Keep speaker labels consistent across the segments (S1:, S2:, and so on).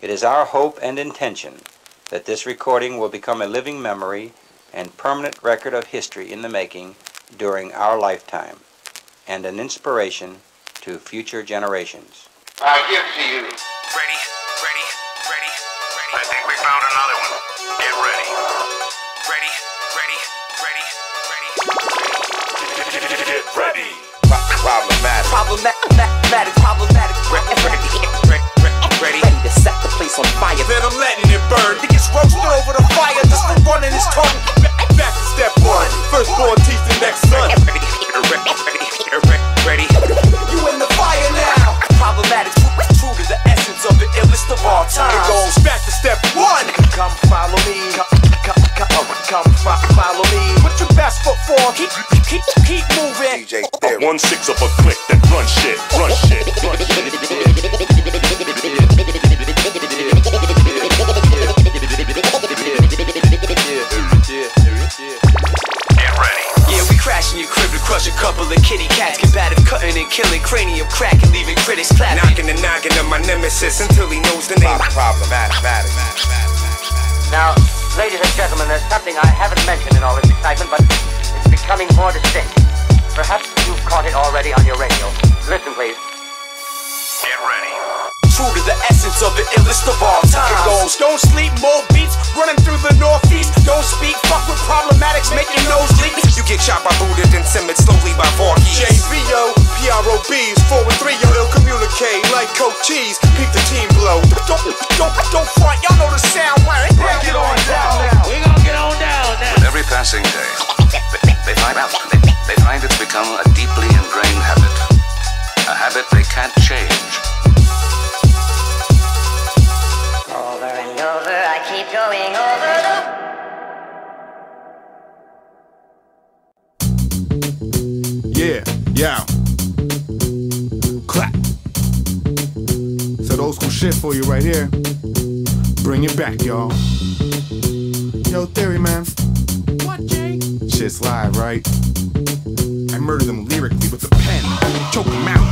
S1: It is our hope and intention that this recording will become a living memory and permanent record of history in the making during our lifetime, and an inspiration to future generations.
S2: I give to you.
S3: Ready, ready, ready, ready. I think we found another one. Get ready. Ready, ready, ready, ready. Get ready.
S2: Problematic.
S4: Problematic. Ready to set the place on fire.
S5: Then I'm letting it burn. He gets roasted over the fire just for running his tongue. Back to step one. First born teach the next son.
S3: Ready.
S5: You in the fire now.
S4: Problematic, true to the essence of the illest of all time.
S5: It goes back to step one.
S4: Come follow me. Come follow me.
S5: Put your best foot forward. Keep moving.
S2: DJ Theory.
S3: 1/6 of a click that run shit.
S4: Crashing your crib to crush a couple of kitty cats. Combative cutting and killing, cranium cracking, leaving critics clapping.
S5: Knocking the noggin of my nemesis until he knows the name.
S2: Problematic.
S6: Now, ladies and gentlemen, there's something I haven't mentioned in all this excitement, but it's becoming more distinct. Perhaps you've caught it already on your radio. Listen, please.
S3: Get ready.
S4: True to the essence of the illest of all time.
S5: It goes, don't sleep, more beats running through the northeast. Don't speak, fuck with problematics, making nose leaks. You get shot by Buddha, then simmered slowly by Vorkies. JVO, PROBs, 4 and 3, yo, ill communicate like Coke Cheese. Keep the team blow. Don't front, y'all know the sound, right? Get on down now.
S6: We're gonna get on down now.
S7: With every passing day, they find it's become a deeply ingrained habit. A habit they can't change.
S6: Over and over, I keep going over
S8: Yeah. Clap. It's that old school shit for you right here. Bring it back, y'all. Yo, Theory, man.
S5: What, Jay?
S8: Shit's live, right? I murder them lyrically with a pen. Choke them out.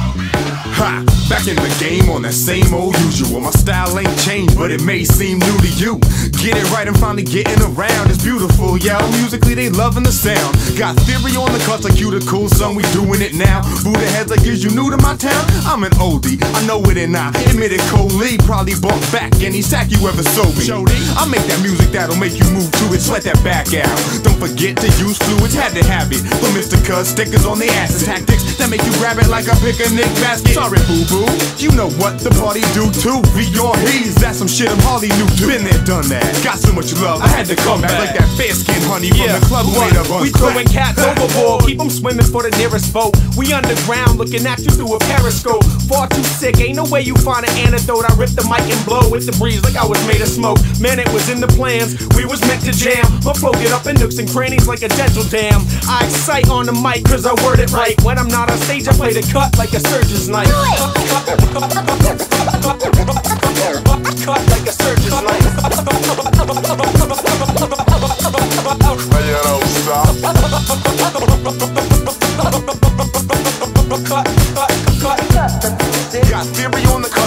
S8: Ha! Back in the game on that same old usual. My style ain't changed, but it may seem new to you. Get it right, I'm finally getting around. It's beautiful, yo. Musically, they loving the sound. Got Theory on the cuts like you the cool son. We doing it now. Buddha heads like, is you new to my town? I'm an oldie, I know it and I admit it coldly. Probably bump back any sack you ever sold me. I make that music that'll make you move to it. Sweat that back out. Don't forget to use fluids. Had to have it. For Mr. Cuz, stickers on the asses. Tactics that make you grab it like a picnic basket. Sorry, boo-boo. You know what the party do too. We your he's. That's some shit I'm hardly new to. Been there, done that. Got so much love, I had to come back like that fair skin honey from the club who made up on
S5: We throwing cats overboard, keep them swimming for the nearest boat. We underground, looking at you through a periscope. Far too sick, ain't no way you find an antidote. I rip the mic and blow with the breeze like I was made of smoke. Man, it was in the plans, we was meant to jam. My flow get up in nooks and crannies like a dental dam. I excite on the mic cause I word it right. When I'm not on stage, I play the cut like a surgeon's knife. Cut like a surgeon's knife.
S2: Man, you don't stop.
S8: Got Theory on the cut.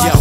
S4: Yo,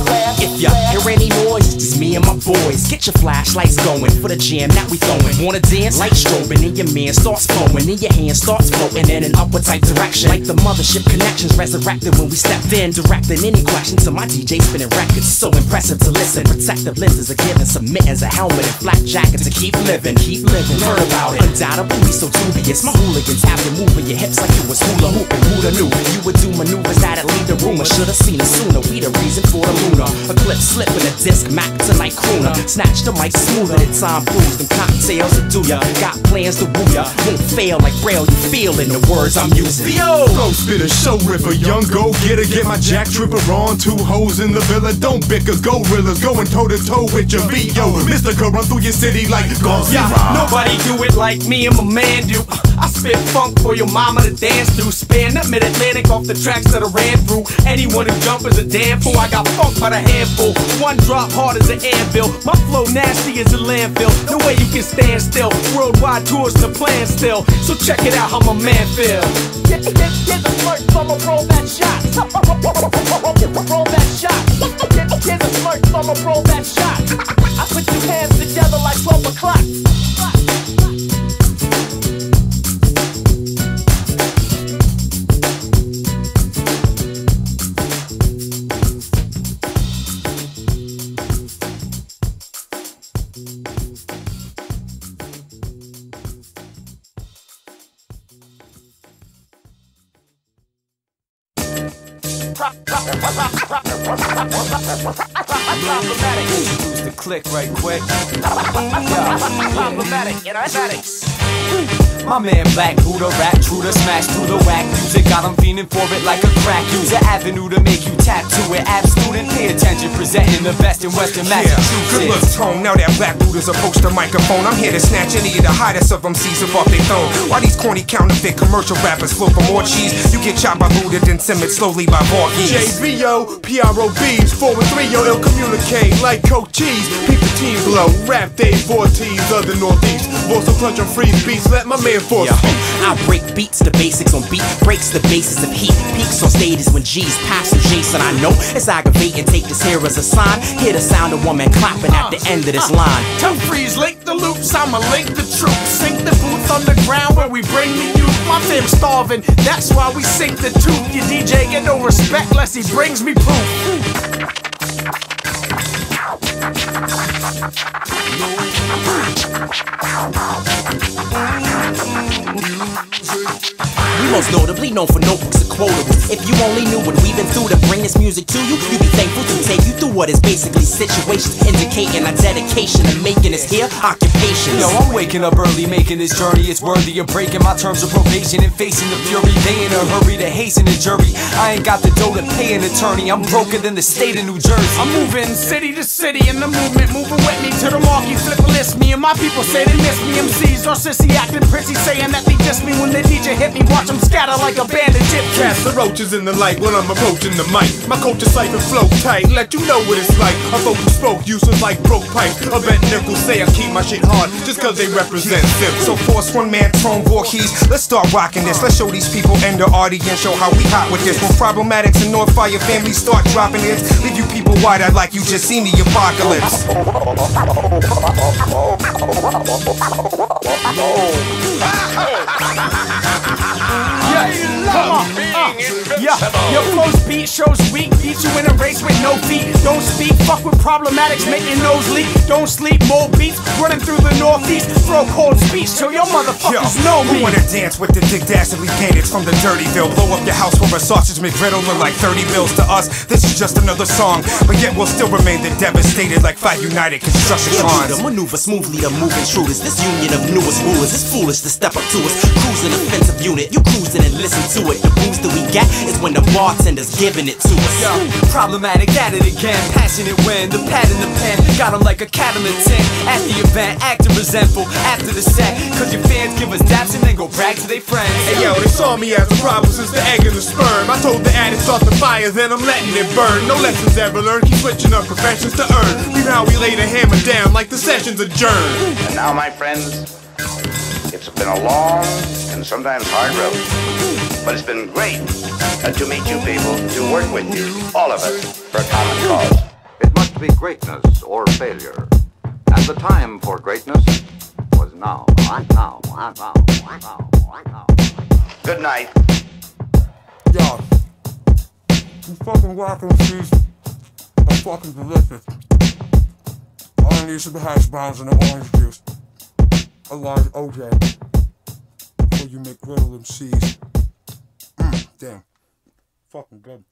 S4: if ya hear any noise, it's me and my boys. Get your flashlights going for the jam that we throwing. Wanna dance? Light strobing and your man starts flowing and your hand starts floating in an upward type direction. Like the mothership connections resurrected when we stepped in. Directing any questions to my DJ spinning records. So impressive to listen. Protective lenses are given. Submittance, a helmet and flak jacket to keep living. Learn about it. Undoubtedly we so dubious. My hooligans have you moving your hips like you was hula hooping. Who'da knew you would do maneuvers that'd lead the rumor. Should've seen it sooner. We the reason for the lunar. A clip slipping a disc, Mac tonight crooner. Snatch the mic smoother than time proves. Them cocktails to do ya. Got plans to woo ya. Won't fail like Braille. You feelin' the words I'm using.
S8: Yo! Flow spitter, show ripper, young go getter. Get my jack tripper on. 2 hoes in the villa. Don't bicker, gorillas going toe to toe with your VO. Mr. Could run through your city like Gonzalo.
S5: Yeah, nobody do it like me and my man do. I spit funk for your mama to dance through. Span the mid-Atlantic off the tracks that I ran through. Anyone who jump is a damn fool. I got funk by the handful. One drop hard as an anvil. My flow nasty as a landfill. No way you can stand still. Worldwide tours to plan still. So check it out how my man feel. Get the flirt, I'ma roll that shot. Roll that shot.
S4: if I'm a pro that shot. I put two hands together like 12 o'clock.
S5: Introduce the click right quick.
S4: Problemaddicts.
S5: My man Black Buddha rap true to smash through the whack music. Got him fiending for it like a crack user. Avenue to make you tap to it. Ab student, pay attention. Presenting the best in Western Massachusetts.
S9: Good looks tone. Now that Black Buddha's approached the microphone, I'm here to snatch any of the hottest of MCs above their throne. While these corny counterfeit commercial rappers flow for more cheese, you get chopped by Buddha, then simmered slowly by Vorkies.
S8: JVO, PROBs, 4 and 3, yo, ill communicate like Coke cheese. Peep the team blow, rap Dave Vortees of the Northeast. Voice of clutch on freeze beats, let my man force speak.
S4: I break beats, the basics on beat, breaks the basis of heat. Peaks on stages when G's pass some Jason. I know it's aggravating, take this here as a sign. Hear the sound of woman clapping at the end of this line.
S5: Tell freeze, link the loops, I'ma link the troops. Sink the booth underground where we bring the youth. My fam's starving, that's why we sink the tooth. Your DJ get no respect unless he brings me proof.
S4: We most notably known for notebooks and quotables. If you only knew what we've been through to bring this music to you, you'd be thankful to take you through what is basically situations indicating a dedication to making this here occupation.
S5: Yo, I'm waking up early, making this journey. It's worthy of breaking my terms of probation and facing the fury. They in a hurry to hasten the jury. I ain't got the dough to pay an attorney. I'm broker than the state of New Jersey. I'm moving city to city in the movement, moving with me to the marquee, flip a list. Me and my people say they miss me. MCs are sissy acting prissy, saying that they diss me when the DJ hit me. Watch them scatter like a band of gypsies.
S8: Cast the roaches in the light when I'm approaching the mic. My culture cipher flow tight, let you know what it's like. A folk who spoke useless like broke pipes. A bet nickels say I keep my shit hard just cause they represent simple.
S9: So force one man, Tone Vorkies. Let's start rocking this. Let's show these people and the audience, show how we hot with this. When Problemaddicts and North Fire families start dropping hits, leave you people wide-eyed like you just seen the apocalypse.
S5: Your close beat shows weak, beats you in a race with no feet. Don't speak, fuck with Problemaddicts, make your nose leak. Don't sleep, more beats, running through the Northeast. Throw cold speech till your motherfuckers know me.
S9: Who wanna dance with the dick dastardly bandits from the Dirtyville? Blow up your house for a sausage McGriddle and like 30 bills to us. This is just another song, but yet we'll still remain the devastated like 5 united constructions.
S4: Maneuver smoothly to move intruders. This union of newest rulers is foolish to step up to us. Cruising offensive unit, you cruising and listen to it. The boost that we get is when the bartender's giving it to us.
S5: Yo, Problematic at it again, passionate when the pad in the pen got him like a cat in the tent. At the event, acting resentful after the set, cause your fans give us daps and then go brag to their friends.
S8: Hey yo, they saw me as a problem since the egg and the sperm. I told the addict start the fire, then I'm letting it burn. No lessons ever learned, keep switching up professions to earn. Leave how we lay the hammer down like the session's adjourned.
S2: And now, my friends, it's been a long and sometimes hard road. But it's been great to meet you people, to work with you, all of us, for a common cause.
S10: It must be greatness or failure. And the time for greatness was now.
S2: Good night.
S8: Yo, you fucking walking cheese are fucking delicious. All I need is some hash browns and an orange juice. A large OJ. Before you make griddle MCs. Damn. Fucking good.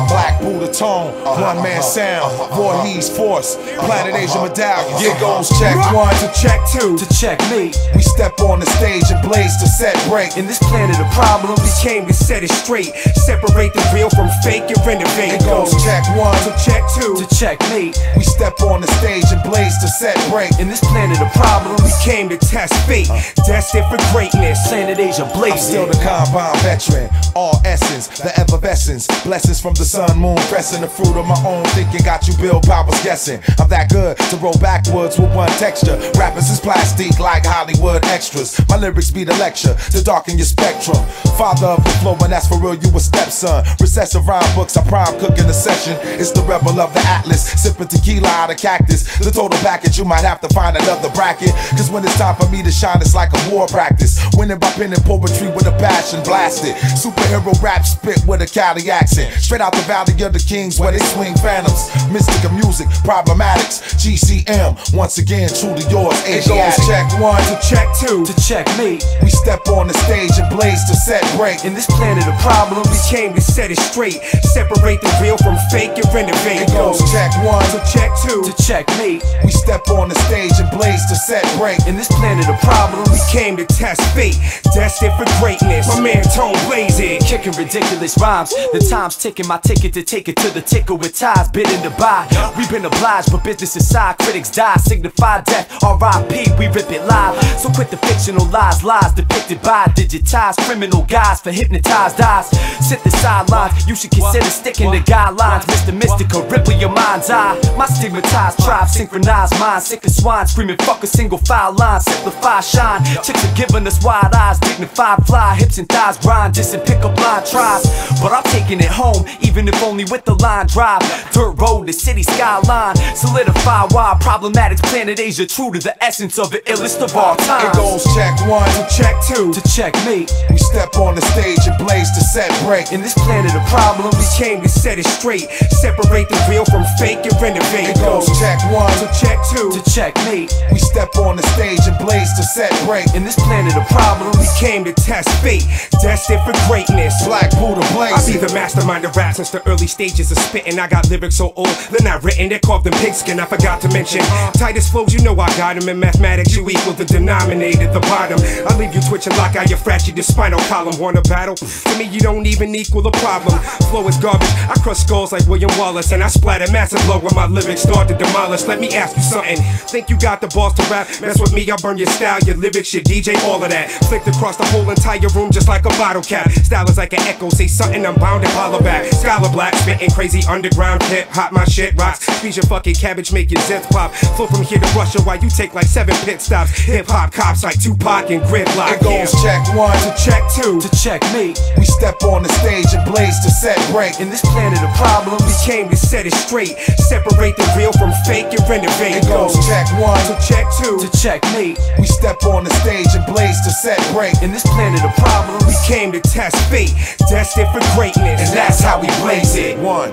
S11: Black Buddha tone, one man sound, Voorhees force, Planet Asia medallion. Here goes check 1 to check 2
S5: To checkmate,
S11: We step on the stage and blaze to set break.
S5: in this planet of problems,
S9: We came to set it straight, separate the real from fake and renovate.
S11: It goes check 1
S9: to check 2
S5: to checkmate,
S11: We step on the stage and blaze to set break.
S5: in this planet of problems,
S9: We came to test fate, destined for greatness.
S5: Planet Asia
S11: I'm
S5: blazing.
S11: still the compound veteran, all essence, the effervescence, blessings from the sun, moon, moon, pressing the fruit of my own thinking. Got you Bill Powers guessing. I'm that good to roll backwards with one texture. Rappers is plastic like Hollywood extras. My lyrics be the lecture to darken your spectrum. Father of the flow, and that's for real, you a stepson. Recessive rhyme books, I prime cook in the session. It's the rebel of the Atlas, sipping tequila out of cactus. The total package, you might have to find another bracket. Cause when it's time for me to shine, it's like a war practice. Winning by penning poetry with a passion, blasted. Superhero rap spit with a Cali accent. Straight out the valley of the kings where they swing phantoms. Mystic music, Problemaddicts, GCM. Once again, truly yours, Asiatic. Check one to check two
S5: to checkmate.
S11: We step on the stage and blaze to set break.
S5: In this planet of problems, we came to set it straight. Separate the real from fake and renovate.
S11: It goes check one
S5: to check two to checkmate.
S11: We step on the stage and blaze to set break.
S5: In this planet of problems, we came to test fate, destined for greatness. My man Tone blazing, kicking ridiculous rhymes. The time's ticking, my ticket to take it to the ticker with ties bidding to buy. We've been obliged, but business aside, critics die, signify death. R.I.P. We rip it live. So quit the fictional lies depicted by digitized criminal guys for hypnotized eyes. Sit the sidelines, you should consider sticking to guidelines. Mr. Mystical, ripple your mind's eye. My stigmatized tribe, synchronized mind, sick of swine, screaming fuck a single file line. Simplify, shine. Chicks are giving us wide eyes, dignified fly, hips and thighs grind, just and pick up line tries. But I'm taking it home, even if only with the line drive. Dirt road, the city skyline, solidify why Problemaddicts Planet Asia, true to the essence of the illest of all time.
S11: It goes check one
S5: to check two to checkmate.
S11: We step on the stage and blaze to set break.
S5: In this planet of problems, we came to set it straight. Separate the real from fake and renovate.
S11: It goes check one
S5: to check two to checkmate.
S11: We step on the stage and blaze to set break.
S5: In this planet of problems, we came to test fate, destined for greatness.
S11: Black Buddha blaze.
S5: I be the mastermind of rap since the early stages of spitting. I got lyrics so old, they're not written, they called them pigskin. I forgot to mention tightest flows, you know I got them. In mathematics, you equal the denominator, the bottom. I leave you twitching, lock out your fractured your spinal column. Want a battle? To me, you don't even equal the problem. Flow is garbage, I crush skulls like William Wallace, and I splatter massive blow when my lyrics start to demolish. Let me ask you something. Think you got the balls to rap? Mess with me, I'll burn your style, your lyrics, your DJ, all of that. Flicked across the whole entire room just like a bottle cap. Style is like an echo, say something, I'm bound to holler back. Scholar black, spitting crazy underground hip hop, my shit rocks. Squeeze your fucking cabbage, make your zits pop. Flow from here to Russia while you take like 7 pit stops. Hip hop cops like Tupac and Gridlock.
S11: It goes check one
S5: to check two to checkmate.
S11: We step on the stage and blaze to set break.
S5: In this planet of problems, we came to set it straight. Separate the real from fake and renovate.
S11: It goes check one
S5: to check two to checkmate.
S11: We step on the stage and blaze to set break.
S5: In this planet of problems, we came to test fate, destined for greatness, and that's how we blaze it.
S11: One.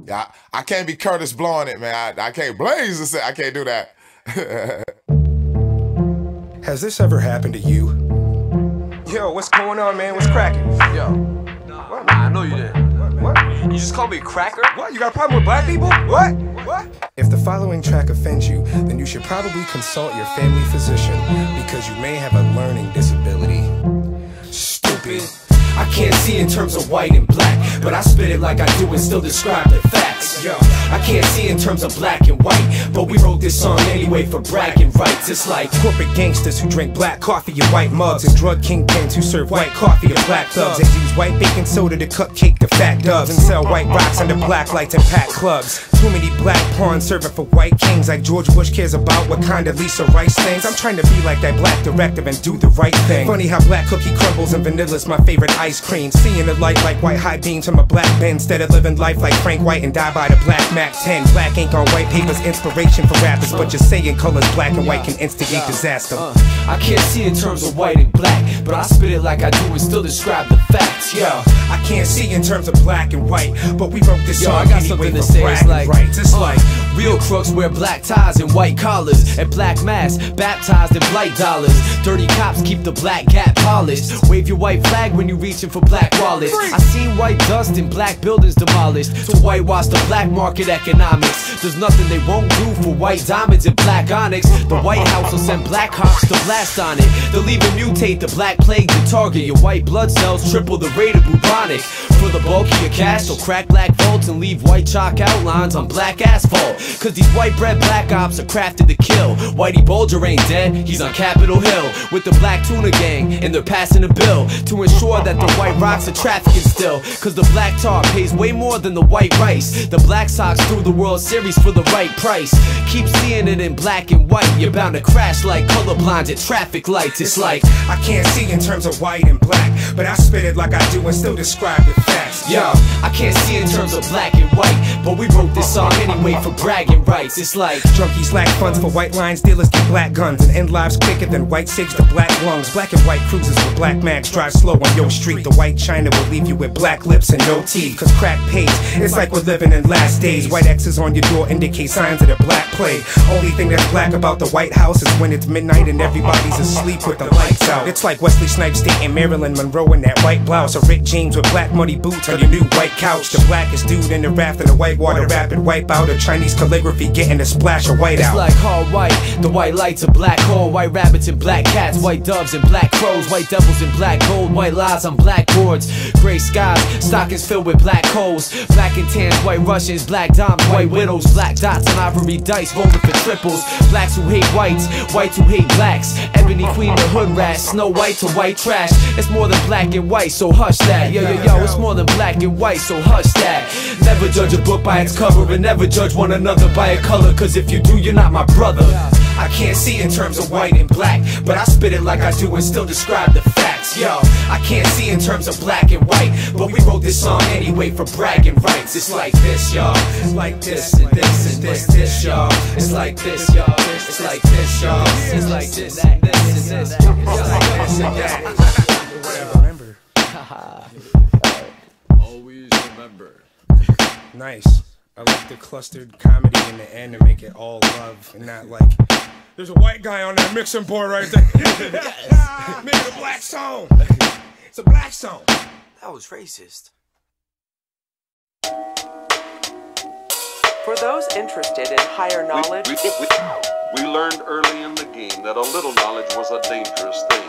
S11: Yeah, I can't be Curtis blowing it, man. I can't blaze this. I can't do that.
S9: Has this ever happened to you?
S5: Yo, what's going on, man? What's cracking?
S12: Yo. What? Nah, I know you didn't. What? You just called me a cracker?
S5: What? You got a problem with black people? What? What?
S9: If the following track offends you, then you should probably consult your family physician because you may have a learning disability. Stupid.
S5: I can't see in terms of white and black, but I spit it like I do and still describe the facts. Yo, I can't see in terms of black and white, but we wrote this song anyway for bragging rights. It's like
S9: corporate gangsters who drink black coffee in white mugs, and drug kingpins who serve white coffee to black thugs, and use white baking soda to cupcake to fat doves, and sell white rocks under black lights and packed clubs. Too many black pawns serving for white kings, like George Bush cares about what kind of Lisa Rice things. I'm trying to be like that black directive and do the right thing. Funny how black cookie crumbles and vanilla's my favorite ice cream. Seeing the light like white high beams from a black bin, instead of living life like Frank White and die by the black Mac 10. Black ink on white paper's inspiration for rappers, but just saying colors black and white can instigate disaster.
S5: I can't see in terms of white and black, but I spit it like I do and still describe the facts. Yo,
S9: I can't see in terms of black and white, but we wrote this song
S5: I got
S9: anyway
S5: something to
S9: for
S5: say. It's like,
S9: rights. It's like
S5: real crooks wear black ties and white collars, and black masks baptized in blight dollars. Dirty cops keep the black gap polished. Wave your white flag when you reaching for black wallets. I seen white dust and black buildings demolished to whitewash the black market economics. There's nothing they won't do for white diamonds and black onyx. The White House will send black cops to blast on it. They'll even mutate the black plague to target your white blood cells, triple the rate of bubonic. For the bulk of your cash, they'll crack black vaults and leave white chalk outlines on black asphalt.
S13: Cause these white bread black ops are crafted to kill. Whitey Bulger ain't dead, he's on Capitol Hill with the Black Tuna Gang, and they're passing a bill to ensure that the white rocks are trafficking still. Cause the black tar pays way more than the white rice. The Black Sox threw the World Series for the right price. Keep seeing it in black and white, you're bound to crash like colorblind at traffic lights. It's like,
S9: I can't see in terms of white and black, but I spit it like I do and still describe the facts.
S13: Yo, I can't see in terms of black and white, but we wrote this song anyway for bragging rights. It's like,
S9: junkies lack funds for white lines, dealers get black guns, and end lives quicker than white cigs to black lungs. Black and white cruisers with black mags drive slow on your street. The white China will leave you with black lips and no teeth, cause crack pays. It's like we're living in last days. White X's on your door indicate signs of the black plague. Only thing that's black about the White House is when it's midnight and everybody's asleep with the lights out. It's like Wesley Snipes dating Marilyn Monroe in that white blouse, or Rick James with black muddy boots on your new white couch. The blackest dude in the raft in the white water rapid wipe out, or Chinese calligraphy getting a splash of white out.
S13: It's like all white, the white lights a black hole, white rabbits and black cats, white doves and black crows, white devils and black gold, white lies on blackboards, gray skies, stockings filled with black holes, black and tans, white Russians, black dimes, white widows, black dots on ivory dice, rolling for triples, blacks who hate whites, whites who hate blacks, ebony queen to hood rats, Snow White to white trash. It's more than black and white, so hush that. Yo, yo, yo, it's more than black and white, so hush that. Never judge a book by its cover, and never judge one another by a color, cause if you do, you're not my brother. I can't see in terms of white and black, but I spit it like I do and still describe the facts. Yo, I can't see in terms of black and white, but we wrote this song anyway for bragging rights. It's like this, y'all. It's like this and this and this, y'all. It's like this, y'all. It's like this, y'all. It's like this and this and this. It's like this and that.
S9: Remember.
S12: Always remember.
S9: Nice. I like the clustered comedy in the end to make it all love and not like, there's a white guy on that mixing board right there. Make it a black song. It's a black song.
S12: That was racist.
S14: For those interested in higher knowledge,
S15: we learned early in the game that a little knowledge was a dangerous thing.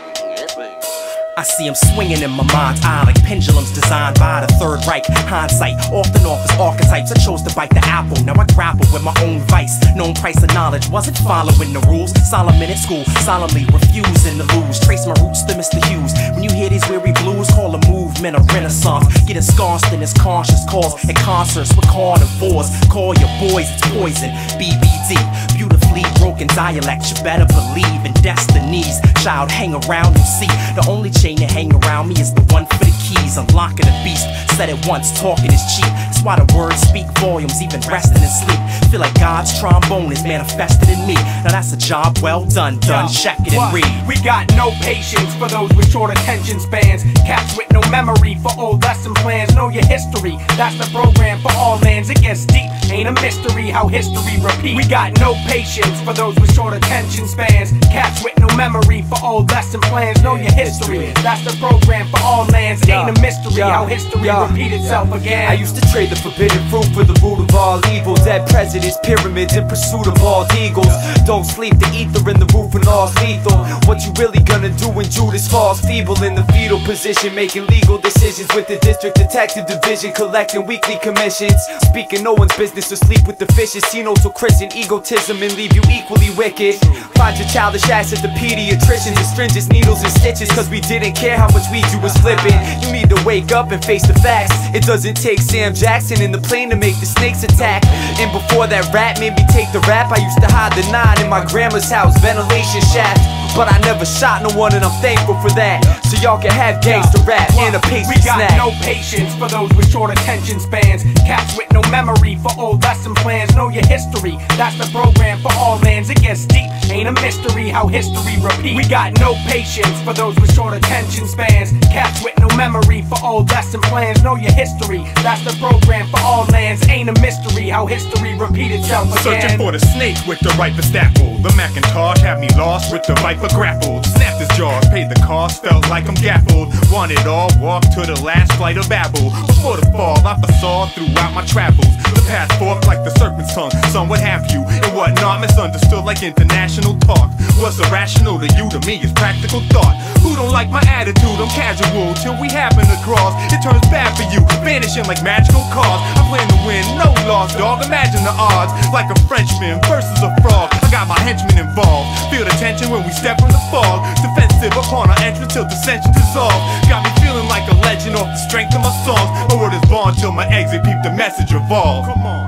S4: I see him swinging in my mind's eye like pendulums designed by the Third Reich. Hindsight often offers archetypes. I chose to bite the apple, now I grapple with my own vice. Known price of knowledge, wasn't following the rules. Solomon at school, solemnly refusing to lose. Trace my roots to Mr. Hughes. When you hear these weary blues, call a movement a renaissance. Get ensconced in his conscious cause at concerts with carnivores. Call your boys, it's poison. BBD, beautifully broken dialect. You better believe in destinies. Child, hang around and see. The only chain to hang around me is the one for the keys. Unlocking the beast, said it once, talking is cheap. That's why the words speak volumes, even resting in sleep. Feel like God's trombone is manifested in me. Now that's a job well done, check it and read.
S5: We got no patience for those with short attention spans. Cats with no memory for old lesson plans. Know your history, that's the program for all lands. It gets deep, ain't a mystery how history repeats. We got no patience for those with short attention spans. Cats with no memory for old lesson plans. Know your history, that's the program for all lands. Ain't a mystery how history repeat itself again.
S13: I used to trade the forbidden fruit for the root of all evil. Dead presidents, pyramids in pursuit of bald eagles. Don't sleep, the ether in the roof and all's lethal. What you really gonna do when Judas falls feeble in the fetal position, making legal decisions with the district detective division, collecting weekly commissions, speaking no one's business or sleep with the fishes. See no to Christian egotism and leave you equally wicked. Find your childish ass at the pediatricians, astringents, needles and stitches, cause we didn't care how much weed you was flipping. You need to wake up and face the facts. It doesn't take Sam Jackson in the plane to make the snakes attack. And before that rap made me take the rap, I used to hide the 9 in my grandma's house, ventilation shaft. But I never shot no one and I'm thankful for that. So y'all can have gangsta rap and a pastry snack.
S5: We got no patience for those with short attention spans. Cats with no memory for old lesson plans. Know your history, that's the program for all lands. It gets deep, ain't a mystery how history repeats. We got no patience for those with short attention spans. Cats with no memory for old lesson plans. Know your history, that's the program for all lands. Ain't a mystery how history repeat itself again.
S8: Searching for the snake with the ripest apple. The Macintosh had me lost with the viper grappled. Snapped Doctor's jaws paid the cost, felt like I'm gaffled. Want it all, walked to the last flight of Babel. Before the fall, I foresaw throughout my travels. The path forked like the serpent's tongue, some would have you, and whatnot, misunderstood like international talk. What's irrational to you, to me, is practical thought. Who don't like my attitude? I'm casual, till we happen to cross. It turns bad for you, vanishing like magical cars. I plan to win, no loss, dog, imagine the odds. Like a Frenchman versus a frog, I got my henchmen involved. Feel the tension when we step from the fog. Defensive upon our entrance till dissension dissolve. Got me feeling like a legend off the strength of my songs. My word is bond till my exit, peep the message evolve. Come on.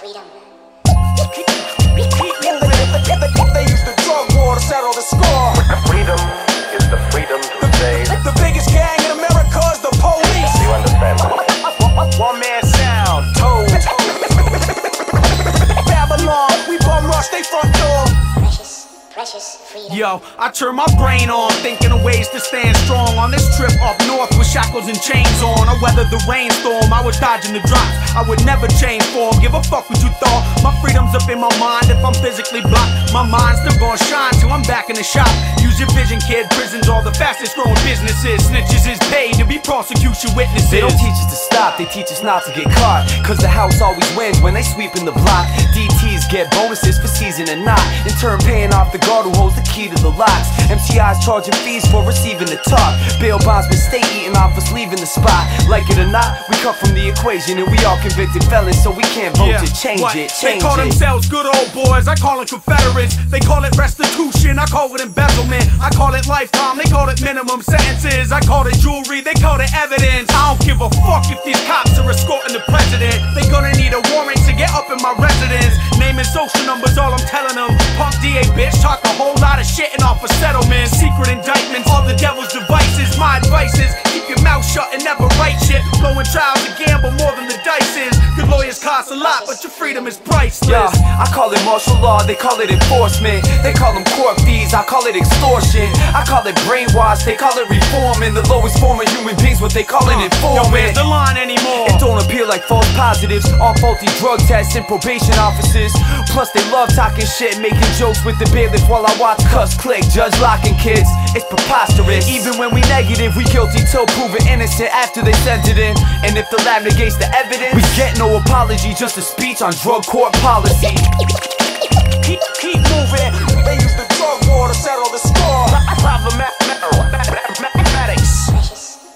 S16: Freedom.
S17: They use the drug war to settle the score.
S3: Freedom is the freedom to say.
S17: The biggest gang in America is the police.
S3: Do you understand that?
S17: One man sound, told. Babylon, we bum rush they front door.
S16: Precious freedom.
S5: Yo, I turn my brain on, thinking of ways to stand strong on this trip up north with shackles and chains on. I weathered the rainstorm, I was dodging the drops. I would never change form, give a fuck what you thought. My freedom's up in my mind if I'm physically blocked. My mind's still gonna shine till I'm back in the shop. Use your vision, kid, prisons are the fastest growing businesses. Snitches is paid to be prosecution witnesses.
S13: They don't teach us to stop, they teach us not to get caught. Cause the house always wins when they sweep in the block. DTs get bonuses for season and not. In turn paying off the guard who holds the key to the locks. MCIs charging fees for receiving the talk. Bail bondsmen stay eating off us leaving the spot. Like it or not, we cut from the equation and we all convicted felons, so we can't vote to change it.
S5: They call themselves good old boys, I call them Confederates. They call it restitution, I call it embezzlement. I call it lifetime, they call it minimum sentences. I call it jewelry, they call it evidence. I don't give a fuck if these cops are escorting the president. They gonna need a warrant to get up in my residence. Naming social numbers, all I'm telling them. Punk DA bitch, talk a whole lot of shit and offer settlements. Secret indictments, all the devil's devices. My advice is keep your mouth shut and never write shit. Blowing trials a gamble more than the dice is. Good lawyers cost a lot, but your freedom is priceless.
S13: Yeah, I call it martial law, they call it enforcement. They call them court fees, I call it extortion. I call it brainwash, they call it reforming. The lowest form of human beings, what they call it informant.
S5: Yo, where's the line anymore?
S13: It don't appear like false positives on faulty drug tests and probation officers. Plus they love talking shit, making jokes with the bailiff while I watch cuss click. Judge locking kids, it's preposterous. Even when we negative, we guilty till proven innocent after they sent it in. And if the lab negates the evidence, we get no apology, just a speech on drug court policy.
S17: Keep moving. They use the drug war to settle the score. Problemaddicts.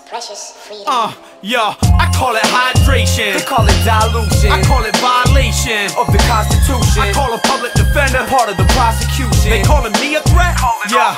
S16: Precious freedom.
S5: Yo, I call it hydration.
S13: They call it dilution.
S5: I call it violation
S13: of the Constitution.
S5: I call a public defender
S13: part of the prosecution.
S5: They calling me a threat? Yeah.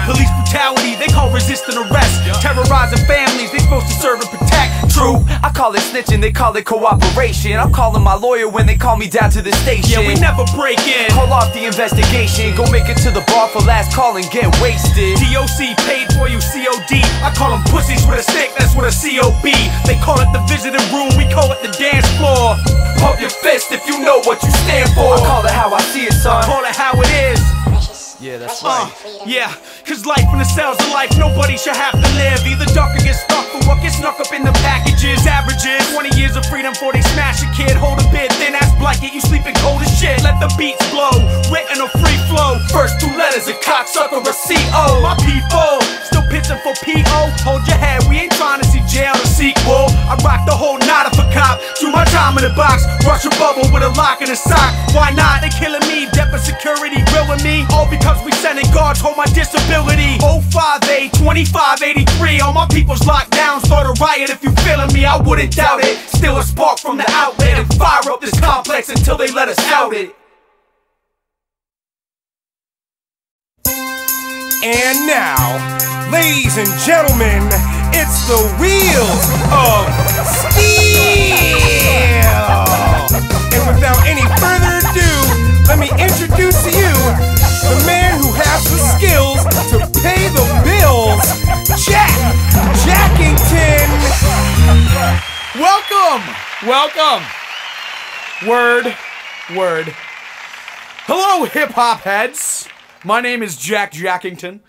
S5: Police brutality, they call resisting arrest. Terrorizing families, they supposed to serve and protect.
S13: True, I call it snitching, they call it cooperation. I'm calling my lawyer when they call me down to the station.
S5: Yeah, we never break in.
S13: Call off the investigation, go make it to the bar for last call and get wasted.
S5: DOC paid for you, COD. I call them pussies with a stick, that's what a COB. They call it the visiting room, we call it the dance floor.
S13: Pump your fist if you know what you stand for. I call it how I see it, son.
S5: I call it how it is.
S13: Yeah, that's right.
S5: Yeah, cause life in the cells of life, nobody should have to live. Either duck or get stuck for what gets snuck up in the packages. Averages, 20 years of freedom before they smash a kid. Hold a bit, then ass blanket, you sleeping cold as shit. Let the beats blow, written or free flow. First two letters, a cocksucker, a CO. My people, still pitching for PO. Hold your head, we ain't trying to see jail or sequel. I rock the whole nada for cop. Do my time in the box, rush a bubble with a lock and a sock. Why not? They killing me, depth of security, grilling me. All because we sending guards home my disability. 05A 2583, all my people's locked down. Start a riot if you feeling me, I wouldn't doubt it. Still a spark from the outlet and fire up this complex until they let us out it.
S9: And now, ladies and gentlemen, it's the Wheels of Steel! And without any further ado, let me introduce to you the man who has the skills to pay the bills, Jackington!
S5: Welcome! Word. Hello, hip-hop heads! My name is Jackington.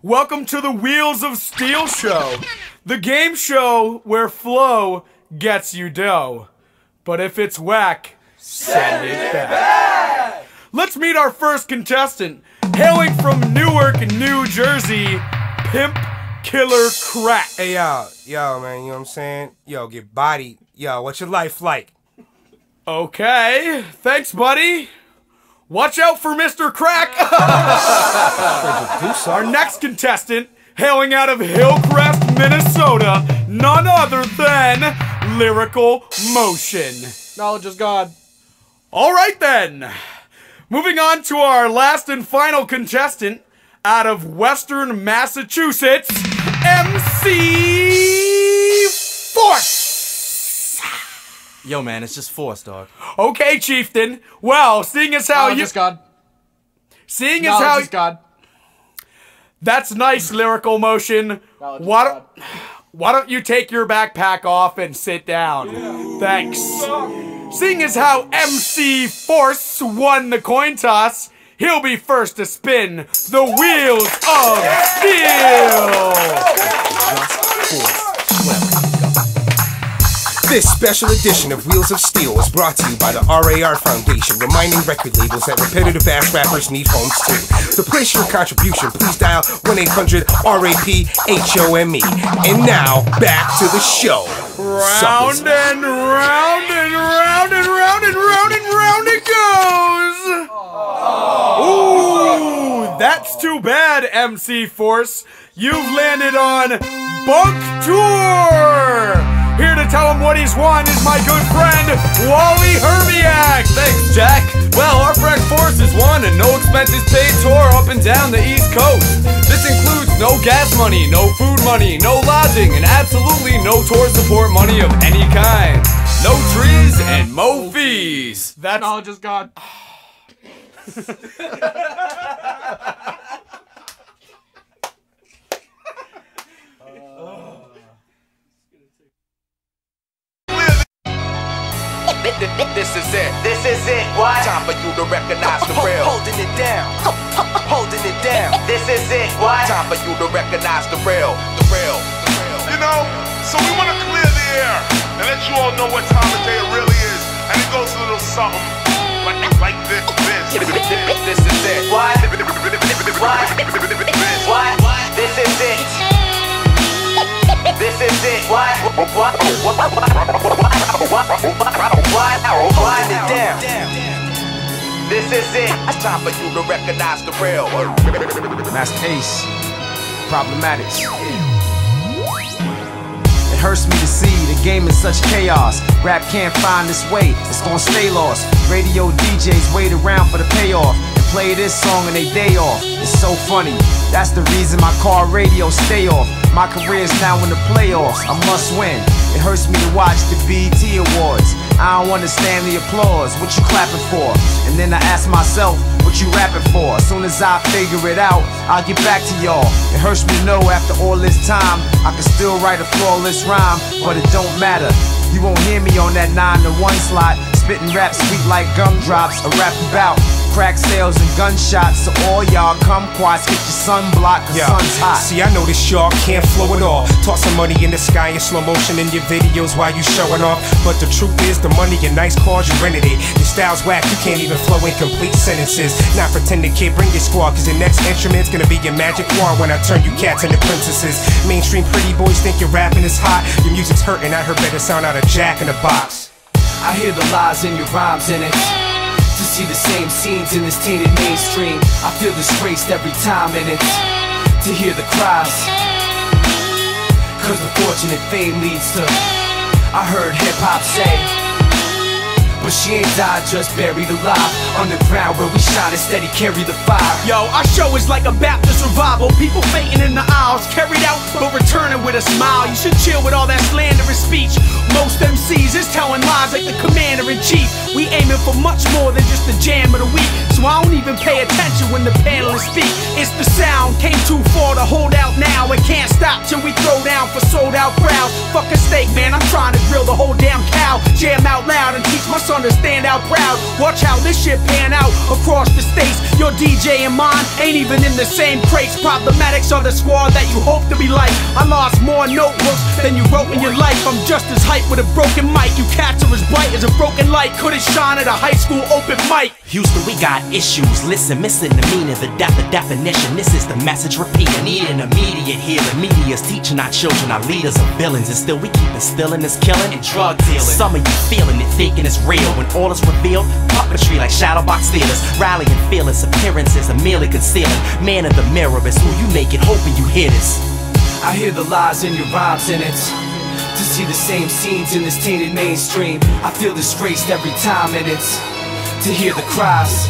S5: Welcome to the Wheels of Steel show, the game show where flow gets you dough. But if it's whack, send it back. Let's meet our first contestant, hailing from Newark, New Jersey, Pimp Killer Crack.
S9: Hey, yo, man, you know what I'm saying? Yo, get bodied. Yo, what's your life like?
S5: Okay, thanks, buddy. Watch out for Mr. Crack. Our next contestant, hailing out of Hillcrest, Minnesota, none other than Lyrical Motion.
S18: Knowledge is God.
S5: All right, then. Moving on to our last and final contestant, out of Western Massachusetts, MC Force.
S18: Yo, man, it's just Force, dog.
S5: Okay, Chieftain. Well, seeing as how
S18: Knowledge is God.
S5: Seeing as how...
S18: Knowledge is God.
S5: That's nice, Lyrical Motion. Why don't you take your backpack off and sit down? Thanks. Seeing as how MC Force won the coin toss, he'll be first to spin the Wheels of Steel.
S9: This special edition of Wheels of Steel was brought to you by the RAR Foundation, reminding record labels that repetitive-ass rappers need homes too. To place your contribution, please dial 1-800-RAP-HOME. And now, back to the show.
S5: Round and round and round and round and round and round it goes! Ooh, that's too bad, MC Force. You've landed on Bunk Tour! Here to tell him what he's won is my good friend, Wally Herbiak.
S18: Thanks, Jack. Well, our friend Force has won a no-expenses paid tour up and down the East Coast. This includes no gas money, no food money, no lodging, and absolutely no tour support money of any kind. No trees and mo fees.
S5: That's
S18: knowledge is God.
S19: This is it. This is it. What? Time for you to recognize the real. Holding it down. Holding it down. This is it. What? Time for you to recognize the real. The real.
S3: You know, so we want to clear the air and let you all know what time of day it really is. And it goes a little something like this.
S19: This is it. What? What? This is it. This is it. What? Holding it down. This is it. It's time for you to recognize the real.
S13: Master Ace, Problemaddicts. It hurts me to see the game in such chaos. Rap can't find its way, it's gonna stay lost. Radio DJs wait around for the payoff and play this song on their day off. It's so funny, that's the reason my car radio stay off. My career's now in the playoffs, I must win. It hurts me to watch the BET Awards. I don't understand the applause, what you clapping for? And then I ask myself, what you rapping for? As soon as I figure it out, I'll get back to y'all. It hurts me to know after all this time, I can still write a flawless rhyme, but it don't matter. You won't hear me on that 9 to 1 slot, spitting rap sweet like gumdrops, a rap about crack sales and gunshots. So all y'all kumquats, get your sunblock, the sun's hot.
S9: See, I notice y'all can't flow at all. Tossing money in the sky in slow motion in your videos while you showing off. But the truth is, the money and nice cars, you rented it. Your style's whack, you can't even flow in complete sentences. Not pretending, kid, bring your squad, cause the next instrument's gonna be your magic wand when I turn you cats into princesses. Mainstream pretty boys think your rapping is hot. Your music's hurting, I heard better sound out of Jack in the Box.
S13: I hear the lies in your rhymes in it. To see the same scenes in this tainted mainstream, I feel disgraced every time in it. To hear the cries, cause the fortune and fame leads to, I heard hip-hop say, But she ain't died, just buried alive. Underground where we shine and steady carry the fire.
S5: Yo, our show is like a Baptist revival. People fainting in the aisles, carried out but returning with a smile. You should chill with all that slanderous speech. Most MCs is telling lies like the commander-in-chief. We aiming for much more than just the jam of the week. So I don't even pay attention when the panelists speak. It's the sound, came too far to hold out now. It can't stop till we throw down for sold out crowds. Fuck a steak, man, I'm trying to grill the whole damn cow. Jam out loud and teach my son to stand out proud. Watch how this shit pan out across the states. Your DJ and mine ain't even in the same crates. Problemaddicts are the squad that you hope to be like. I lost more notebooks than you wrote in your life. I'm just as hyped with a broken mic. You cats are as bright as a broken light. Couldn't shine at a high school open mic.
S4: Houston, we got issues. Listen, missing the meaning, the definition. This is the message repeat. I need an immediate healing. Media's teaching our children, our leaders are villains, and still we keep instilling this killing and drug dealing. Some of you feeling it, thinking it's real. When all is revealed, puppetry like shadow box theaters. Rallying feelings, appearances are merely concealing. Man in the mirror is who you make it, hoping you hear this.
S13: I hear the lies in your rhymes in it. To see the same scenes in this tainted mainstream, I feel disgraced every time in it. To hear the cries.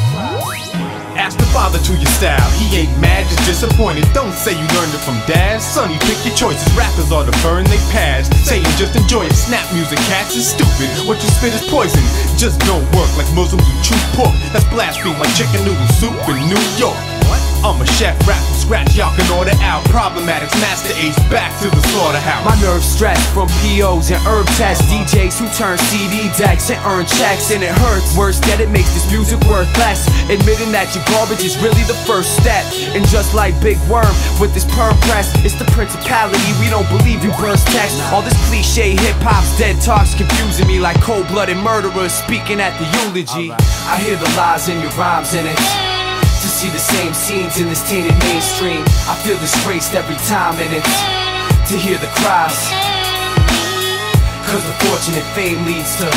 S8: Ask the father to your style. He ain't mad, just disappointed. Don't say you learned it from dad. Sonny, pick your choices. Rappers are the burn they pass. Saying just enjoy it. Snap music, cats is stupid. What you spit is poison. Just don't work like Muslims who chew pork. That's blasphemy like chicken noodle soup in New York. I'm a chef, rap from scratch, y'all can order out. Problemaddicts, Master Ace, back to the slaughterhouse.
S13: My nerves stressed from POs and herb tests. DJs who turn CD decks and earn checks, and it hurts worse that it makes this music worth less. Admitting that your garbage is really the first step. And just like Big Worm with this perm press, it's the principality, we don't believe you burst text. All this cliche hip-hop's dead talk's confusing me like cold-blooded murderers speaking at the eulogy. I hear the lies in your rhymes in it. To see the same scenes in this tainted mainstream, I feel disgraced every time in it. To hear the cries, cause the fortune and fame leads to,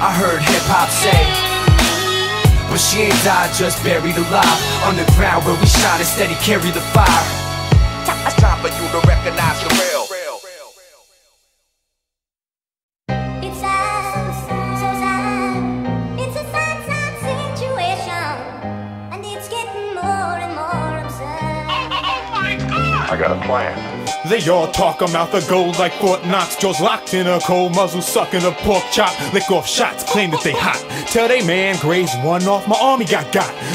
S13: I heard hip-hop say, but she ain't died, just buried alive. Underground where we shine and steady carry the fire.
S19: It's time for you to recognize the real.
S8: I got a plan. They all talk 'em out the gold like Fort Knox. Jaws locked in a cold muzzle, sucking a pork chop. Lick off shots, claim that they hot. Tell they man grazed one off, my army got.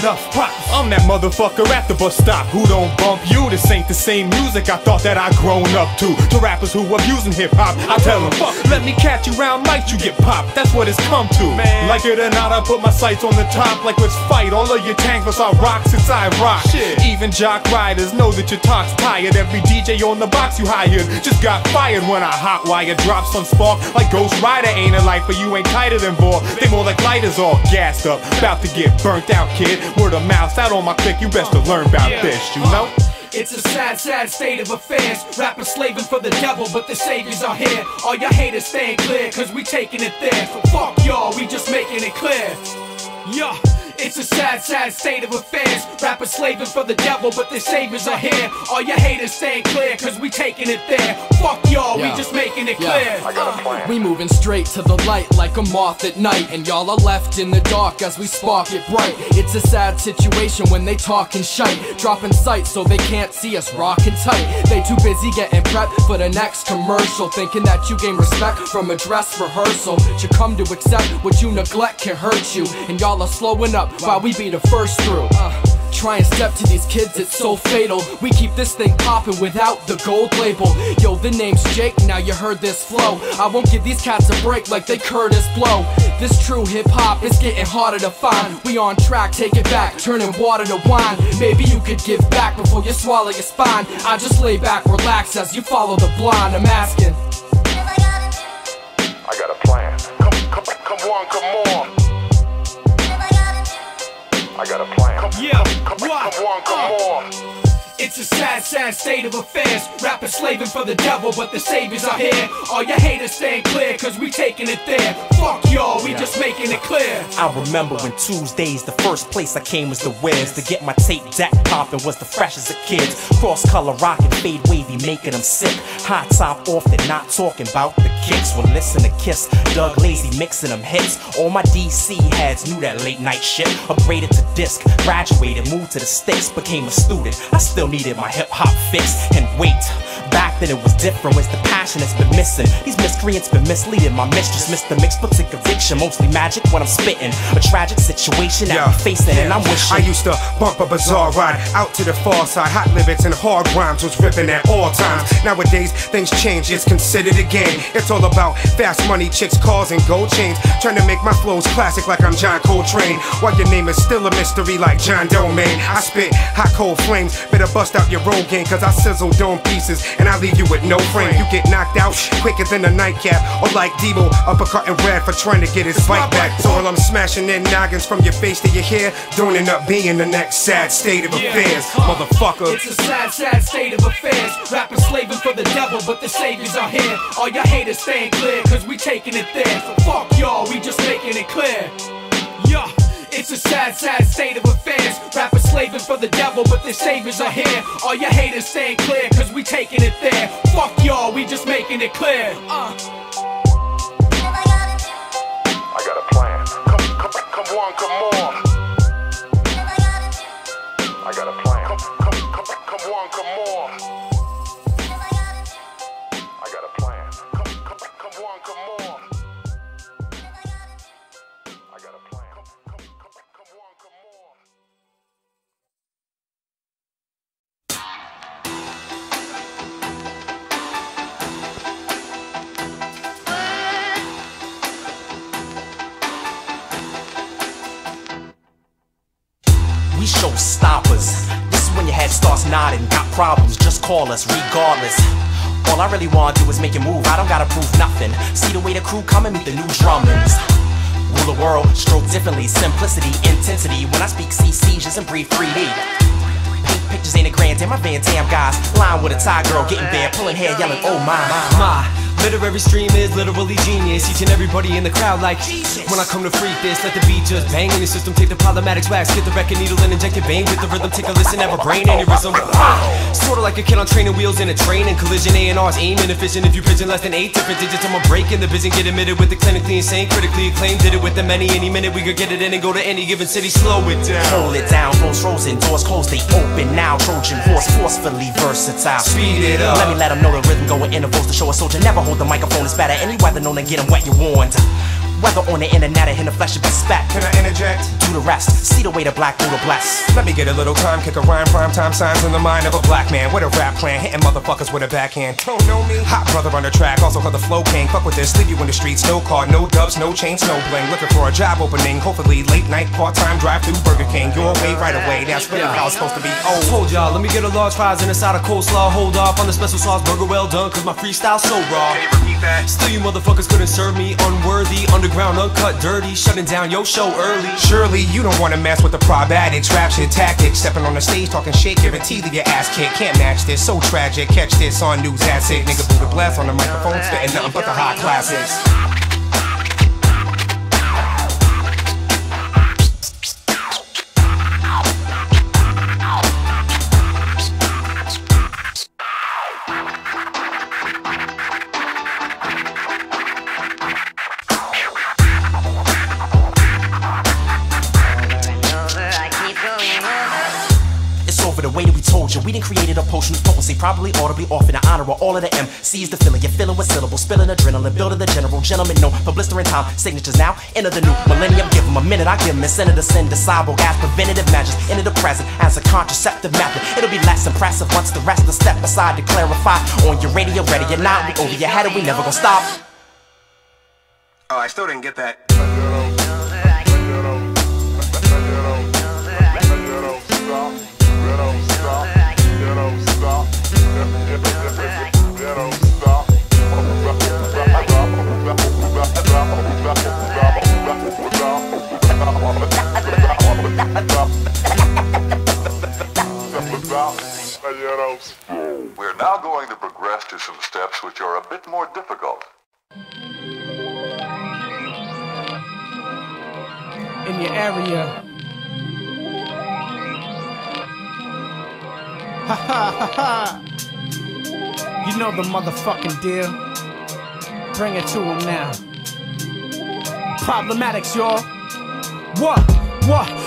S8: Enough props. I'm that motherfucker at the bus stop who don't bump you. This ain't the same music I thought that I grown up to. To rappers who abusing hip hop, I tell them, fuck, let me catch you round mic, you get popped. That's what it's come to. Man. Like it or not, I put my sights on the top. Like let's fight. All of your tanks must I rock since I rock. Shit. Even jock riders know that your talk's tired. Every DJ on the box you hired just got fired when I hotwire drops on spark like Ghost Rider. Ain't a life, but you ain't tighter than ball. They more like lighters all gassed up, about to get burnt out, kid. Word of mouth out on my click, you best to learn about this, you know?
S5: It's a sad, sad state of affairs. Rappers slaving for the devil, but the saviors are here. All your haters staying clear, cause we taking it there. Fuck y'all, we just making it clear. Yeah. It's a sad, sad state of affairs. Rappers slaving for the devil, but the saviors are here. All your haters staying clear, cause we taking it there. Fuck y'all, we just making it clear.
S19: I got a plan.
S18: We moving straight to the light like a moth at night, and y'all are left in the dark as we spark it bright. It's a sad situation when they talking shite, dropping sights so they can't see us rocking tight. They too busy getting prepped for the next commercial, thinking that you gain respect from a dress rehearsal. You come to accept what you neglect can hurt you, and y'all are slowing up while we be the first through. Try and step to these kids, it's so fatal. We keep this thing popping without the gold label. Yo, the name's Jake, now you heard this flow. I won't give these cats a break like they Curtis Blow. This true hip-hop is getting harder to find. We on track, take it back, turning water to wine. Maybe you could give back before you swallow your spine. I just lay back, relax as you follow the blind. I'm asking,
S19: I got a plan. Come on. I got a plan.
S5: Yeah,
S19: come on.
S5: It's a sad, sad state of affairs. Rappers slaving for the devil, but the saviors are here. All your haters staying clear, cause we taking it there. Fuck y'all, we just making it clear.
S4: I remember when Tuesdays, the first place I came was the Wiz. To get my tape deck poppin' was the freshest of kids. Cross color rockin', fade wavy, making them sick. Hot top off, they're not talking about the kicks will listen to Kiss. Doug Lazy mixing them hits. All my DC heads knew that late night shit. Upgraded to disc, graduated, moved to the sticks, became a student. I still needed my hip hop fix. And wait, back then it was different. Where's the passion that's been missing? These miscreants been misleading my mistress. Missed the mix, but took addiction. Mostly magic when I'm spitting. A tragic situation that I'm facing, and I'm wishing.
S9: I used to bump a bizarre ride out to the far side. Hot lyrics and hard rhymes was ripping at all times. Nowadays things change, it's considered a game. It's all about fast money, chicks, cars, and gold chains. Trying to make my flows classic like I'm John Coltrane, while your name is still a mystery like John Domain. I spit hot cold flames, better bust out your roll game, cause I sizzle dome pieces and I leave you with no frame. You get knocked out quicker than a nightcap, or like Debo uppercutting Brad for trying to get his fight back. So while I'm smashing in noggins from your face to your hair, don't end up being the next sad state of affairs, motherfucker.
S20: It's a sad, sad state of affairs. Rappers slaving for the devil, but the saviors are here. All your haters staying clear, cause we taking it there. So fuck y'all, we just making it clear. Yeah. It's a sad, sad state of affairs. Rappers slaving for the devil, but the saviors are here. All your haters staying clear, cause we taking it there. Fuck y'all, we just making it clear.
S3: I got a plan. Come on, come on. I got a plan. Come on, come on. I got a plan. Come on, come on. I got a plan. Come on, come on.
S4: We showstoppers. This is when your head starts nodding. Got problems, just call us regardless. All I really wanna do is make you move. I don't gotta prove nothing. See the way the crew come and meet the new drummers. Rule the world, stroke differently. Simplicity, intensity. When I speak, see seizures and breathe 3D. Paint pictures ain't a grand damn. My Van Dam guys lying with a Thai girl, getting bare, pulling hair, yelling, oh my.
S13: Literary stream is literally genius, teaching everybody in the crowd like Jesus. When I come to freak this, let the beat just bang in the system. Take the Problemaddicts wax, get the record needle and inject it bang with the rhythm. Take a listen, have a brain aneurysm. Sorta like a kid on training wheels in a train and collision. A&R's aim inefficient if you prison less than 8 different digits. I'm a break in the biz and get admitted with the clinically insane, critically acclaimed. Did it with the many, any minute we could get it in and go to any given city. Slow it down,
S4: hold it down, flows frozen, doors closed, they open now. Trojan horse, forcefully versatile.
S13: Speed it up.
S4: Let me let them know the rhythm going intervals to show a soldier never hold the microphone. It's better any weather known to get them wet, you warned. Whether on the internet or in the flesh, you be spec.
S9: Can I interject?
S4: Do the rest, see the way the black Buddha bless.
S9: Let me get a little time, kick a rhyme, prime time signs in the mind of a black man with a rap plan, hitting motherfuckers with a backhand. Don't know me? Hot brother on the track, also called the flow king. Fuck with this, leave you in the streets, no car, no dubs, no chains, no bling. Looking for a job opening, hopefully late night, part-time drive through Burger King. Your way, right away, that's really how it's supposed to be. Oh,
S13: hold y'all, let me get a large fries and a side of coleslaw. Hold off on the special sauce burger, well done, cause my freestyle's so raw.
S3: Can you repeat that?
S13: Still you motherfuckers couldn't serve me, unworthy, underground, uncut, dirty, shutting down your show early.
S9: Surely you don't wanna mess with the Problemaddicts, rap shit tactics. Stepping on the stage talking shit, guaranteed to your ass kicked. Can't match this, so tragic. Catch this on news, that's it. Nigga Buddha blast on the microphone, spitting nothing but the hot classics.
S4: The way that we told you, we done created a potion of potency, probably audibly off in the honor of all of the MCs. The feeling you're filling with syllables, spilling adrenaline, building the general gentleman. No, for blistering time, signatures now, enter the new millennium. Give them a minute, I give them a center to send the cyborg as preventative measures into the present as a contraceptive method. It'll be less impressive once the rest of step aside to clarify on your radio, ready or not. We over your head and we never gonna stop.
S9: Oh, I still didn't get that.
S15: We're now going to progress to some steps which are a bit more difficult.
S20: In your area. Ha ha ha ha. You know the motherfucking deal. Bring it to him now. Problemaddicts, y'all. What?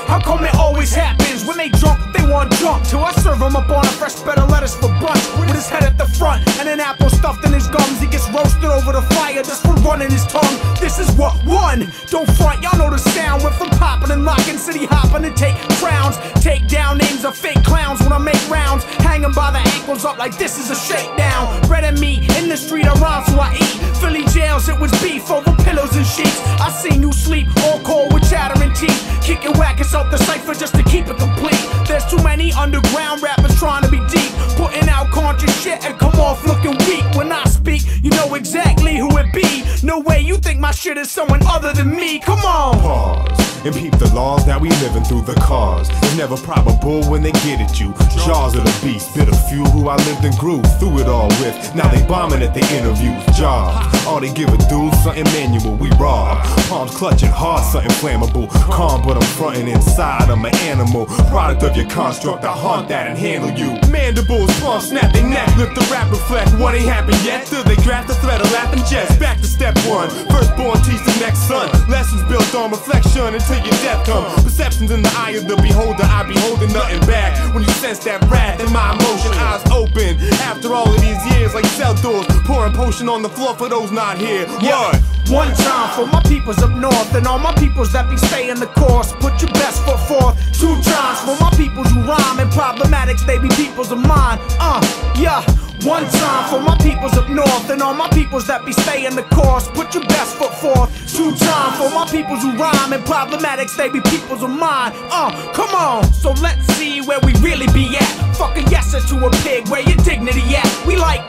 S20: How come it always happens? When they drunk, they want junk. Till I serve him up on a fresh bed of lettuce for brunch, with his head at the front and an apple stuffed in his gums. He gets roasted over the fire just for running his tongue. This is what one. Don't front, y'all know the sound. Went from popping and locking, city hopping and take crowns. Take down names of fake clowns when I make rounds. Hanging by the ankles up like this is a shakedown. Bread and meat in the street, I rhyme so I eat. Philly jails, it was beef over pillows and sheets. I seen you sleep all cold with chattering teeth. Kick it whack, it's out the cipher just to keep it complete. There's too many underground rappers trying to be deep, putting out conscious shit and come off looking weak. When I speak, you know exactly who it be. No way you think my shit is someone other than me. Come on.
S8: Pause and peep the laws that we living through the cars. It's never probable when they get at you. Jaws of the beast, bit of few who I lived and grew through it all with. Now they bombing at the interviews. Jobs, all they give a dude, something manual. We rob, palms clutching hard, something flammable. Calm, but I'm fronting inside. I'm an animal, product of your construct. I haunt that and handle you. Mandibles, palms snap they neck, lift the rap reflect. What ain't happened yet? Still they draft the threat of laughing jets. Back to step one. Firstborn teach the next son. Lessons built on reflection until your death come. Perceptions in the eye of the beholder. I be holding nothing back. When you sense that wrath in my emotion, eyes open. After all of these years, like cell doors, pouring potion on the floor for those not here. What?
S20: One time for my peoples up north and all my peoples that be staying the course. Put your best foot forth. 2 times for my peoples who rhyme and Problemaddicts, they be peoples of mine. Yeah. 1 time for my peoples up north and all my peoples that be staying the course. Put your best foot forth. 2 times for my peoples who rhyme and Problemaddicts, they be peoples of mine. Come on. So let's see where we really be at. Fuck a yeser to a pig, where your dignity at? We like,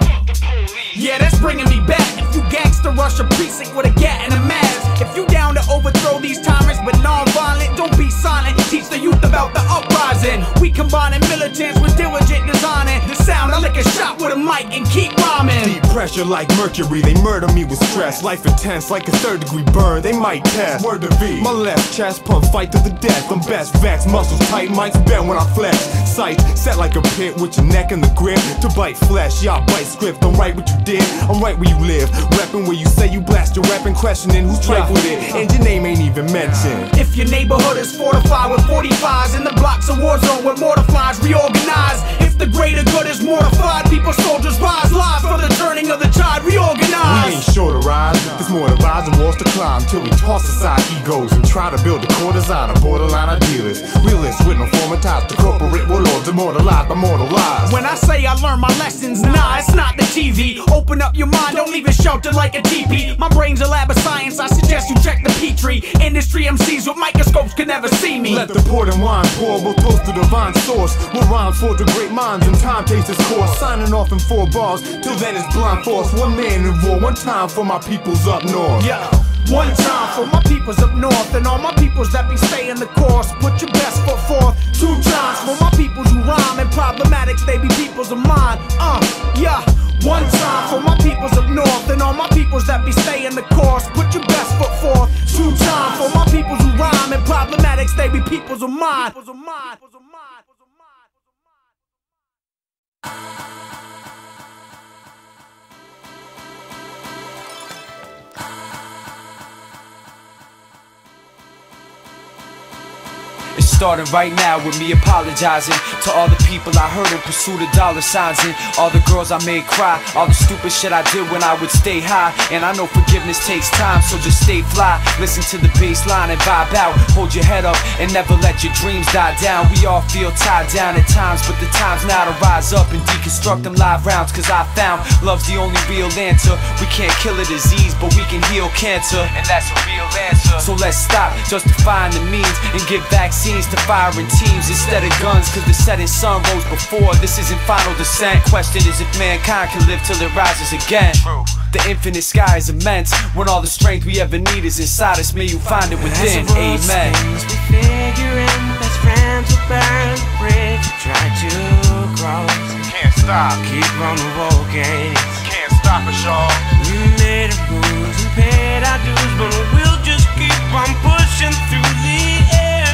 S20: yeah, that's bringing me back. If you gangster rush a precinct with a gat and a mask, if you down to overthrow these tyrants but non-violent, don't be silent. Teach the youth about the uprising. We combining militants with diligent designing. The sound, I lick a shot with a mic and keep rhyming.
S8: Deep pressure like mercury, they murder me with stress. Life intense like a 3rd-degree burn, they might test. Word to V. My left chest pump, fight to the death. I'm best vexed, muscles tight, mics bent when I flex. Sight set like a pit with your neck in the grip. To bite flesh, y'all bite script. Don't write what you did, I'm right where you live. Reppin' where you say you blast your weapon, questioning who's tripe with it, and your name ain't even mentioned.
S20: If your neighborhood is fortified with 45s and the block's a war zone where mortar flies reorganize. If the greater good is mortified, people soldiers rise live for the turning of the tide reorganize.
S8: We ain't sure to rise, there's more to rise and walls to climb, till we toss aside egos and try to build a core design of borderline idealists. Realists with no former ties to corporate warlords, immortalized by mortal lies.
S20: When I say I learned my lessons, nah, it's not the TV. Open up your mind, don't leave it sheltered like a teepee. My brain's a lab of science, I suggest you check the Petri. Industry MCs with microscopes can never see me.
S8: Let the port and wine pour, we'll toast the divine source. We'll rhyme for the great minds and time takes its course. Signing off in 4 bars, till then it's blind force. 1 man in war, 1 time for my peoples up north.
S20: Yeah. 1 time for my peoples up north and all my peoples that be staying the course. Put your best foot forth. 2 times for my peoples who rhyme and Problemaddicts, they be peoples of mine. Yeah. 1 time for my peoples up north and all my peoples that be staying the course. Put your best foot forth. 2 times for my peoples who rhyme and Problemaddicts, they be peoples of mine.
S13: It's starting right now with me apologizing to all the people I hurt in pursuit of dollar signs, and all the girls I made cry, all the stupid shit I did when I would stay high. And I know forgiveness takes time, so just stay fly. Listen to the bass line and vibe out. Hold your head up and never let your dreams die down. We all feel tied down at times, but the time's now to rise up and deconstruct them live rounds. Cause I found love's the only real answer. We can't kill a disease, but we can heal cancer, and that's a real answer. So let's stop justifying the means and give vaccines to firing teams instead of guns. Cause the setting sun rose before. This isn't final descent. Question is if mankind can live till it rises again. True. The infinite sky is immense. When all the strength we ever need is inside us, may you find it within. Amen.
S21: We figuring best friends will burn the bridge. Try to cross.
S3: Can't stop.
S21: Keep on walking.
S3: Can't stop us, y'all.
S21: We made our moves and paid our dues, but we'll just keep on pushing through the air.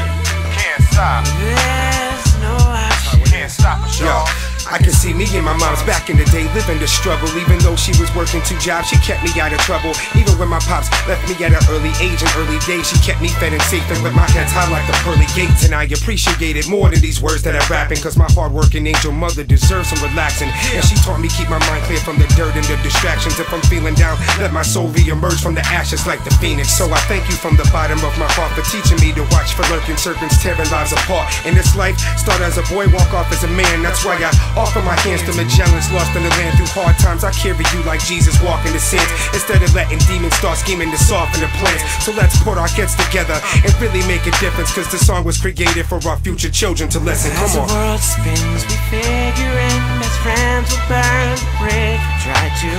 S3: Can't stop.
S21: There's no option.
S3: Can't stop us, y'all.
S9: I could see me and my mom's back in the day living the struggle. Even though she was working 2 jobs, she kept me out of trouble. Even when my pops left me at an early age, in early days, she kept me fed and safe and with my head high like the pearly gates. And I appreciate it more than these words that I'm rapping, cause my hard-working angel mother deserves some relaxing. And she taught me keep my mind clear from the dirt and the distractions. If I'm feeling down, let my soul re-emerge from the ashes like the phoenix. So I thank you from the bottom of my heart for teaching me to watch for lurking serpents tearing lives apart. In this life, start as a boy, walk off as a man. That's why I offer my hands to Magellan's lost in the land. Through hard times, I carry you like Jesus walking the sands, instead of letting demons start scheming to soften the plans. So let's put our heads together and really make a difference, cause the song was created for our future children to listen. Come on.
S21: As the world spins, we figure in. Best friends will burn the bridge. We try to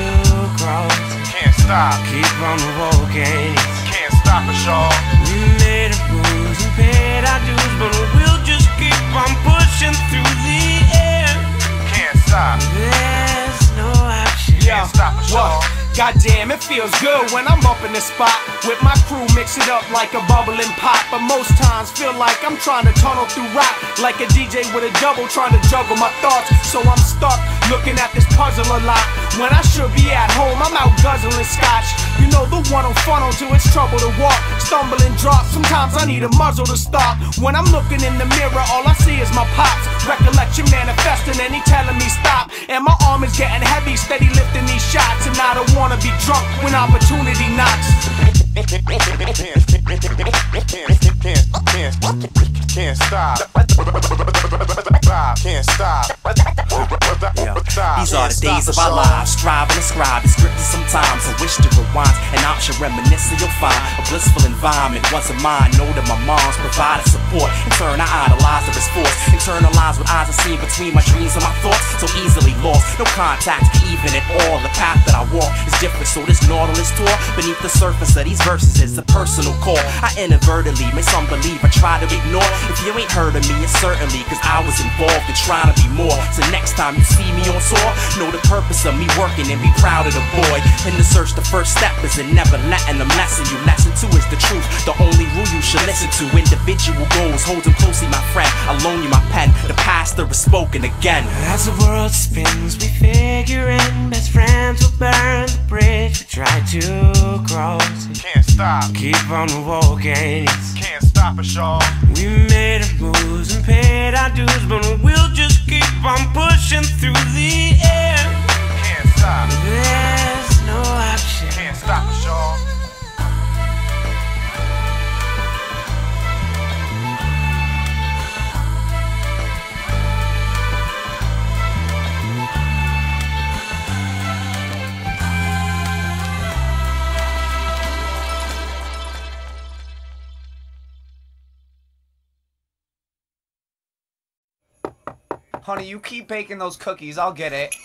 S21: grow.
S3: Can't stop.
S21: Keep on walking.
S3: Can't stop us, y'all.
S21: We made our moves and paid our dues, but we'll just keep on pushing through the air.
S3: Can't stop.
S21: There's no option.
S3: Can't stop us, y'all.
S5: Goddamn, it feels good when I'm up in the spot with my crew, mix it up like a bubbling pot. But most times feel like I'm trying to tunnel through rock, like a DJ with a double trying to juggle my thoughts. So I'm stuck looking at this puzzle a lot, when I should be at home, I'm out guzzling scotch. You know the one I'm funnel to, it's trouble to walk, stumble and drop. Sometimes I need a muzzle to stop. When I'm looking in the mirror, all I see is my pops. Recollection manifesting and he telling me stop. And my arm is getting heavy, steady lifting these shots. And I don't wanna be drunk when opportunity knocks.
S3: Can't stop. Can't stop.
S4: These are the days of our lives, striving to scribe. It's scripted sometimes, I wish to rewind. An option reminiscing, you'll find a blissful environment. Once a mind, know that my mom's provided support. In turn, I idolize her as force. Internalized with eyes I see between my dreams and my thoughts. So easily lost, no contact, even at all. The path that I walk is different, so this Nautilus tour beneath the surface of these verses is a personal call. I inadvertently make some believe I try to ignore. If you ain't heard of me, it's certainly cause I was involved in trying to be more. So next time you see me on tour, know the purpose of me working and be proud of the boy. In the search, the first step is in never letting them lesson you. Lesson 2 is the truth, the only rule you should listen to. Individual goals, hold them closely, my friend. I loan you my pen, the pastor is spoken again.
S21: As the world spins, we figure in. Best friends will burn the bridge. We try to grow.
S3: Can't stop.
S21: Keep on walking.
S3: Can't stop us, y'all.
S21: We made our moves and paid our dues, but we'll just keep on pushing through the air.
S3: Can't stop.
S21: There's no option.
S3: Can't stop us, y'all.
S1: Honey, you keep baking those cookies, I'll get it.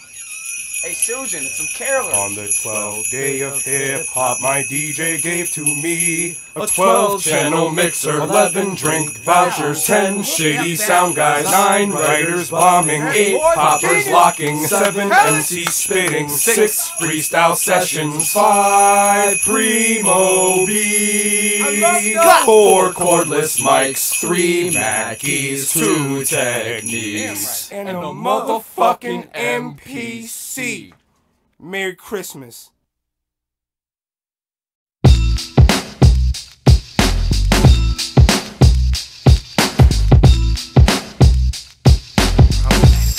S1: Hey, Susan, it's some carolers.
S22: On the 12th day of hip-hop, my DJ gave to me a 12-channel mixer, 11 drink vouchers, 10 shady sound guys, 9 writers bombing, 8 poppers locking, 7 MCs spitting, 6 freestyle sessions, 5 primo beats, 4 cordless mics, 3 Mackies, 2 techniques,
S9: and a motherfucking MPC. Merry Christmas.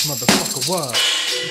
S9: Motherfucker, what?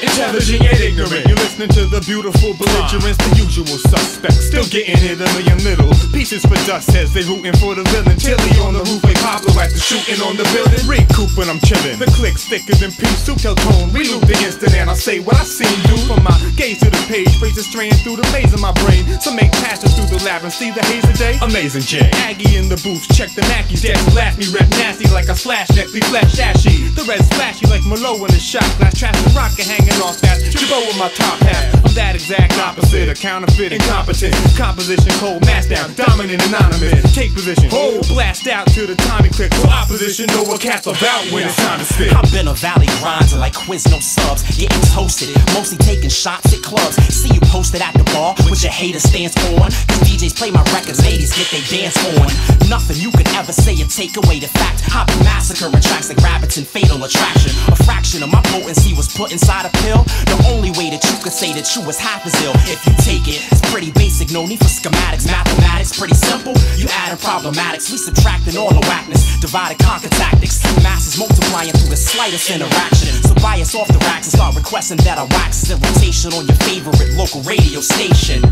S8: Intelligent yet ignorant, you're listening to the beautiful belligerents, the usual suspects, still getting hit a million little pieces for dust as they rooting for the villain. Tilly on the roof, like Pablo at the shooting on the building. Rick Coop when I'm chillin', the click's thicker than peace. Soup tell tone, reloop the instant and I say what I seen do. From my gaze to the page, phrases straying through the maze of my brain. Some make passes through the labyrinth, see the haze of day. Amazing J, Aggie in the booth, check the Mackies, dead blast me, rep nasty like a slash neck, we flash ashy. The red splashy like Merlot in a shot glass, trash and rocket hanging off that. Jabot with my top hat, I'm that exact opposite, a counterfeit, incompetent, composition, cold, mass down, dominant, anonymous, take position, hold, blast out to the timing click, so opposition know what cat's about when it's time to spit.
S4: I've been a valley grinder like quiz, no subs, getting toasted, mostly taking shots at clubs. See you post posted at the bar with your hater stance on. Cause DJs play my records, ladies get they dance on. Nothing you could ever say or take away the fact I be massacring tracks like rabbits in Fatal Attraction. A fraction of my potency was put inside a pill. The only way that you could say that you was half as ill. If you take it, it's pretty basic, no need for schematics. Mathematics, pretty simple, you adding problematics. We subtracting all the whackness, divide and conquer tactics. Masses multiplying through the slightest interaction. So buy us off the racks and start requesting that I wax in rotation on your favorite local radio station.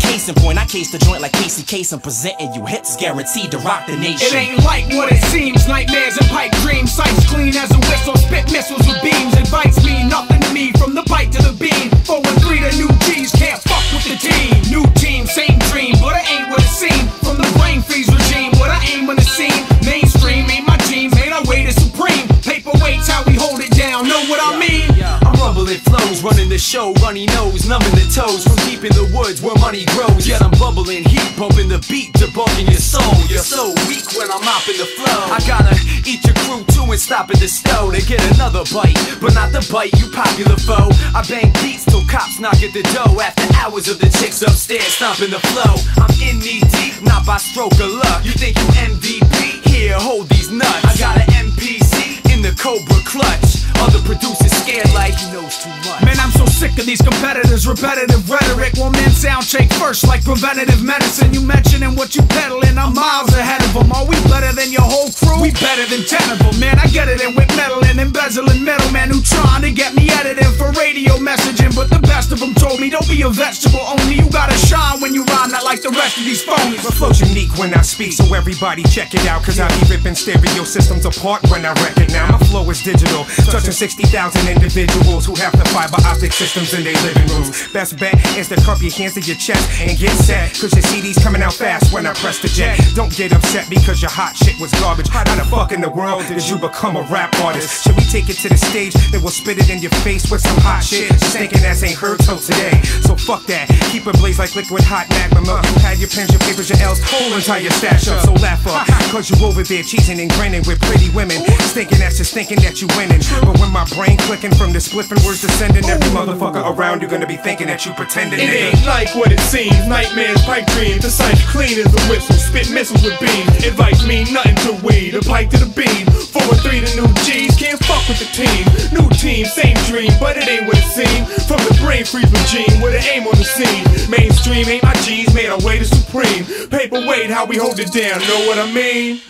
S4: Case in point, I case the joint like Casey Kasem, presenting you hits guaranteed to rock the nation.
S20: It ain't like what it seems, nightmares and pipe dreams. Sights clean as a whistle, spit missiles with beams. Advice mean nothing to me, from the bite to the beam. 4 and 3 to new G's, can't fuck with the team. New team, same dream, but it ain't what it seemed. From the brain freeze regime, what I aim when it seem. Mainstream ain't my dream, made our way to supreme. Paperweight's how we hold it down, know what I mean?
S13: I'm rumbling flows, running the show, runny nose, numbing the toes from deep in the woods where money grows. Yet I'm bubbling heat, bumping the beat, debunking your soul. You're so weak when I'm mopping the flow. I gotta eat your crew too and stop at the stove to get another bite, but not the bite, you popular foe. I bang beats till cops knock at the door after hours of the chicks upstairs stomping the flow. I'm in knee deep, not by stroke of luck. You think you MVP? Here, hold these nuts. I got an MPC in the Cobra clutch. Other producers scared like he knows too much.
S20: Man, I'm so sick of these competitors, repetitive rhetoric. One man sound check first like preventative medicine. You mentioning what you peddling, I'm miles ahead of them. Are we better than your whole crew? We better than 10 of them. Man, I get it in with meddling, embezzling middlemen who trying to get me editing for radio messaging. But the best of them told me, don't be a vegetable only. You gotta shine when you rhyme, not like the rest of these phonies.
S9: My flow's unique when I speak, so everybody check it out. Cause I be ripping stereo systems apart when I wreck it now. My flow is digital, touching 60,000 individuals who have the fiber optic systems in their living rooms. Best bet is to cup your hands to your chest and get set, cause your CD's coming out fast when I press the jet. Don't get upset because your hot shit was garbage. How the fuck in the world did you become a rap artist? Should we take it to the stage, then we'll spit it in your face with some hot shit? Stinking ass ain't heard till today, so fuck that. Keep it blaze like liquid hot magma milk. You had your pens, your papers, your L's, whole entire stash up. So laugh up, cause you over there cheesing and grinning with pretty women. Stinking ass just thinking that you winning. But when my brain clicking from the spliffing words descending, every motherfucker around you gonna be thinking that you pretending.
S22: It ain't like what it seems, nightmares, pipe dreams. The sight clean as a whistle, spit missiles with beams. Advice mean nothing to weed, a pipe to the beam. 4 and 3 to new G's, can't fuck with the team. New team, same dream, but it ain't what it seemed. From the brain freeze regime, with an aim on the scene. Mainstream ain't my G's, made our way to supreme. Paperweight, how we hold it down, know what I mean?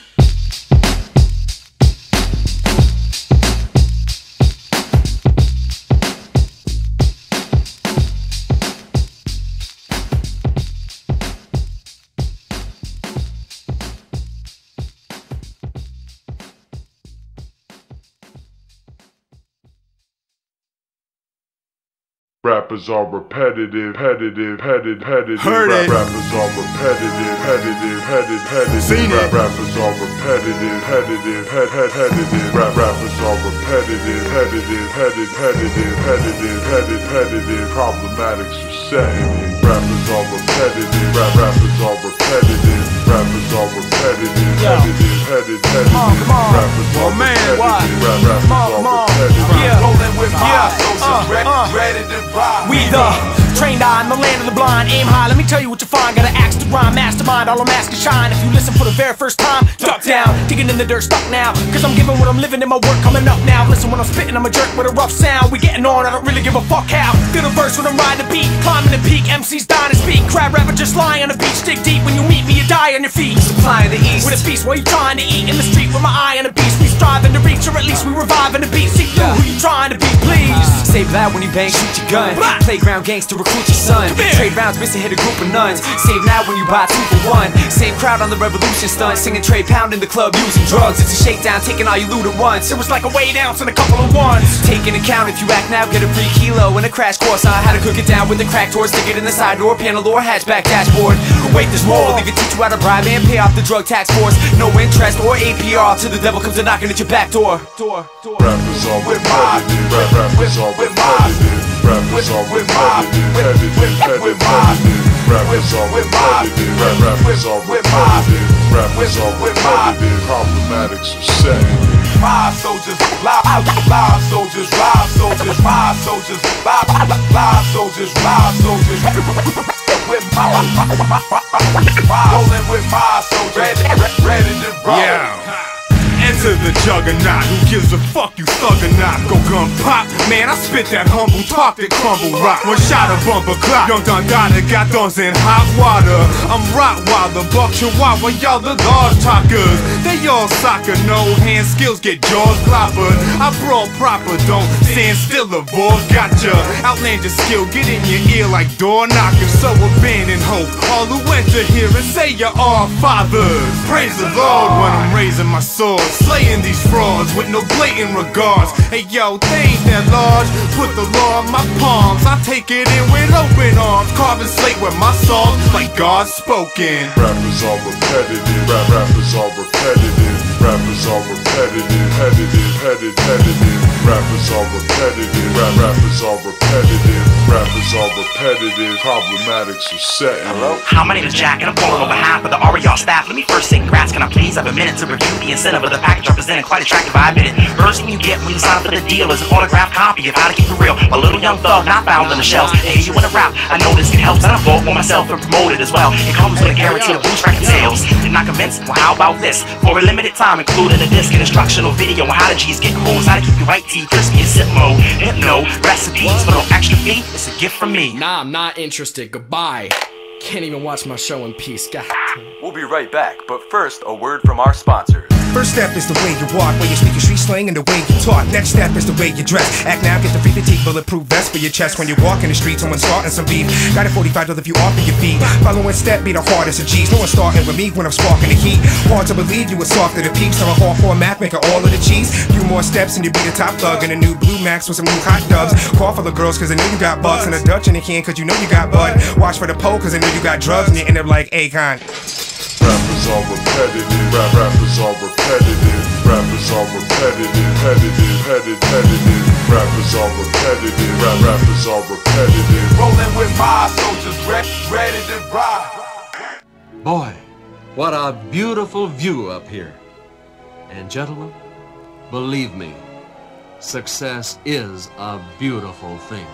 S3: Rappers are repetitive, Rappers are repetitive, Rappers are repetitive,
S8: Seen it.
S3: Rappers are repetitive, Rappers are repetitive, Problemaddicts are setting it. Rappers are repetitive, rappers are repetitive, rappers are repetitive, Rappers are repetitive,
S19: Rolling with my ready to ride.
S20: We the trained eye in the land of the blind. Aim high, let me tell you what you find. Got an axe to rhyme, mastermind, all I'm asking shine. If you listen for the very first time, duck down. Digging in the dirt, stuck now. Cause I'm giving what I'm living in my work coming up now. Listen when I'm spitting, I'm a jerk with a rough sound. We getting on, I don't really give a fuck how. Feel the verse when I'm riding the beat, climbing the peak. MC's dying to speak. Crab rapper just lying on the beach, dig deep. When you meet me, you die on your feet.
S13: Supplying the east
S20: with a feast while you trying to eat. In the street with my eye on the beast. We striving to reach, or at least we reviving the beat. See you, who you trying to be, please.
S13: Save loud when you bang, shoot your gun. Playground gangster, recruit your son. Trade rounds, miss hit a group of nuns. Save now when you buy 2 for 1. Same crowd on the revolution stunt. Singing trade pound in the club using drugs. It's a shakedown, taking all you loot at once.
S20: It was like a weight ounce and a couple of ones.
S13: Taking account, if you act now, get a free kilo. And a crash course on how to cook it down with the crack doors. Stick it in the side door, panel or hatchback dashboard. But wait, there's more. We'll even teach you how to bribe and pay off the drug tax force. No interest or APR till the devil comes a knocking at your back door.
S3: Rappers are repetitive, rappers are repetitive, rappers are repetitive, Rappers Rappers are repetitive. Rappers are repetitive. Problematics are set.
S17: My soldiers, live soldiers, live soldiers, my soldiers, live soldiers, live soldiers. With rolling with my soldiers, ready to roll.
S8: Yeah. Enter the juggernaut. Who gives a fuck, you thug or not? Go gun pop, man, I spit that humble talk that crumble rock. One shot of bumper clock. Young Don Dada got thorns in hot water. I'm Rottweiler, Buck Chihuahua, y'all the large talkers. They all soccer, no hand skills, get jaws clobbered. I brawl proper, don't stand still, avoid. Gotcha, outlandish skill, get in your ear like door knockers. So abandon hope, all who enter here and say you're all fathers. Praise the Lord when I'm raising my sword, slaying these frauds with no blatant regards. Hey yo, they ain't that large. Put the law in my palms, I take it in with open arms. Carving slate with my songs like God spoken.
S3: Rappers are repetitive. Rappers are repetitive. Rappers are repetitive. Headed. Rappers are repetitive. Rappers are repetitive. Rappers are repetitive. Problematics are set.
S4: Hello? Hi, my name is Jack, and I'm calling on behalf of the RER staff. Let me first say congrats. Can I please have a minute to review the incentive of the package representing quite attractive, I admit it. First thing you get when you sign up for the deal is an autographed copy of How to Keep It Real. A little young thug not found on the shelves. Hey, you wanna rap? I know this can help. And I vote for myself and promote it as well. It comes with a guarantee to boost record sales. If not convinced? Well, how about this? For a limited time, including a disc and instructional video on how to G's get moves, how to keep your white tea crispy and sip mode. Hypno recipes for no extra fee. It's a gift from me.
S6: Nah, I'm not interested. Goodbye. Can't even watch my show in peace. God.
S12: We'll be right back, but first, a word from our sponsors.
S9: First step is the way you walk, where you speak your street slang and the way you talk. Next step is the way you dress. Act now, get the free fatigue bulletproof vest for your chest. When you walk in the street, someone's starting some beef. Got a $45 if you offer your feet. Following step be the hardest of G's. No one's starting with me when I'm sparking the heat. Hard to believe you were softer the peeps. I'm a hardcore Mac, making all of the cheese. Few more steps and you be the top thug. And a new blue Max with some new hot dubs. Call for the girls cause I know you got bucks. And a Dutch in the can cause you know you got bud. Watch for the pole cause I know you got drugs. And you end up like Akon.
S3: Rappers are repetitive. Rappers are repetitive. Rappers are repetitive. Headed. Rappers are repetitive. Rappers are repetitive.
S17: Rolling with my soldiers, ready to ride.
S7: Boy, what a beautiful view up here. And gentlemen, believe me, success is a beautiful thing.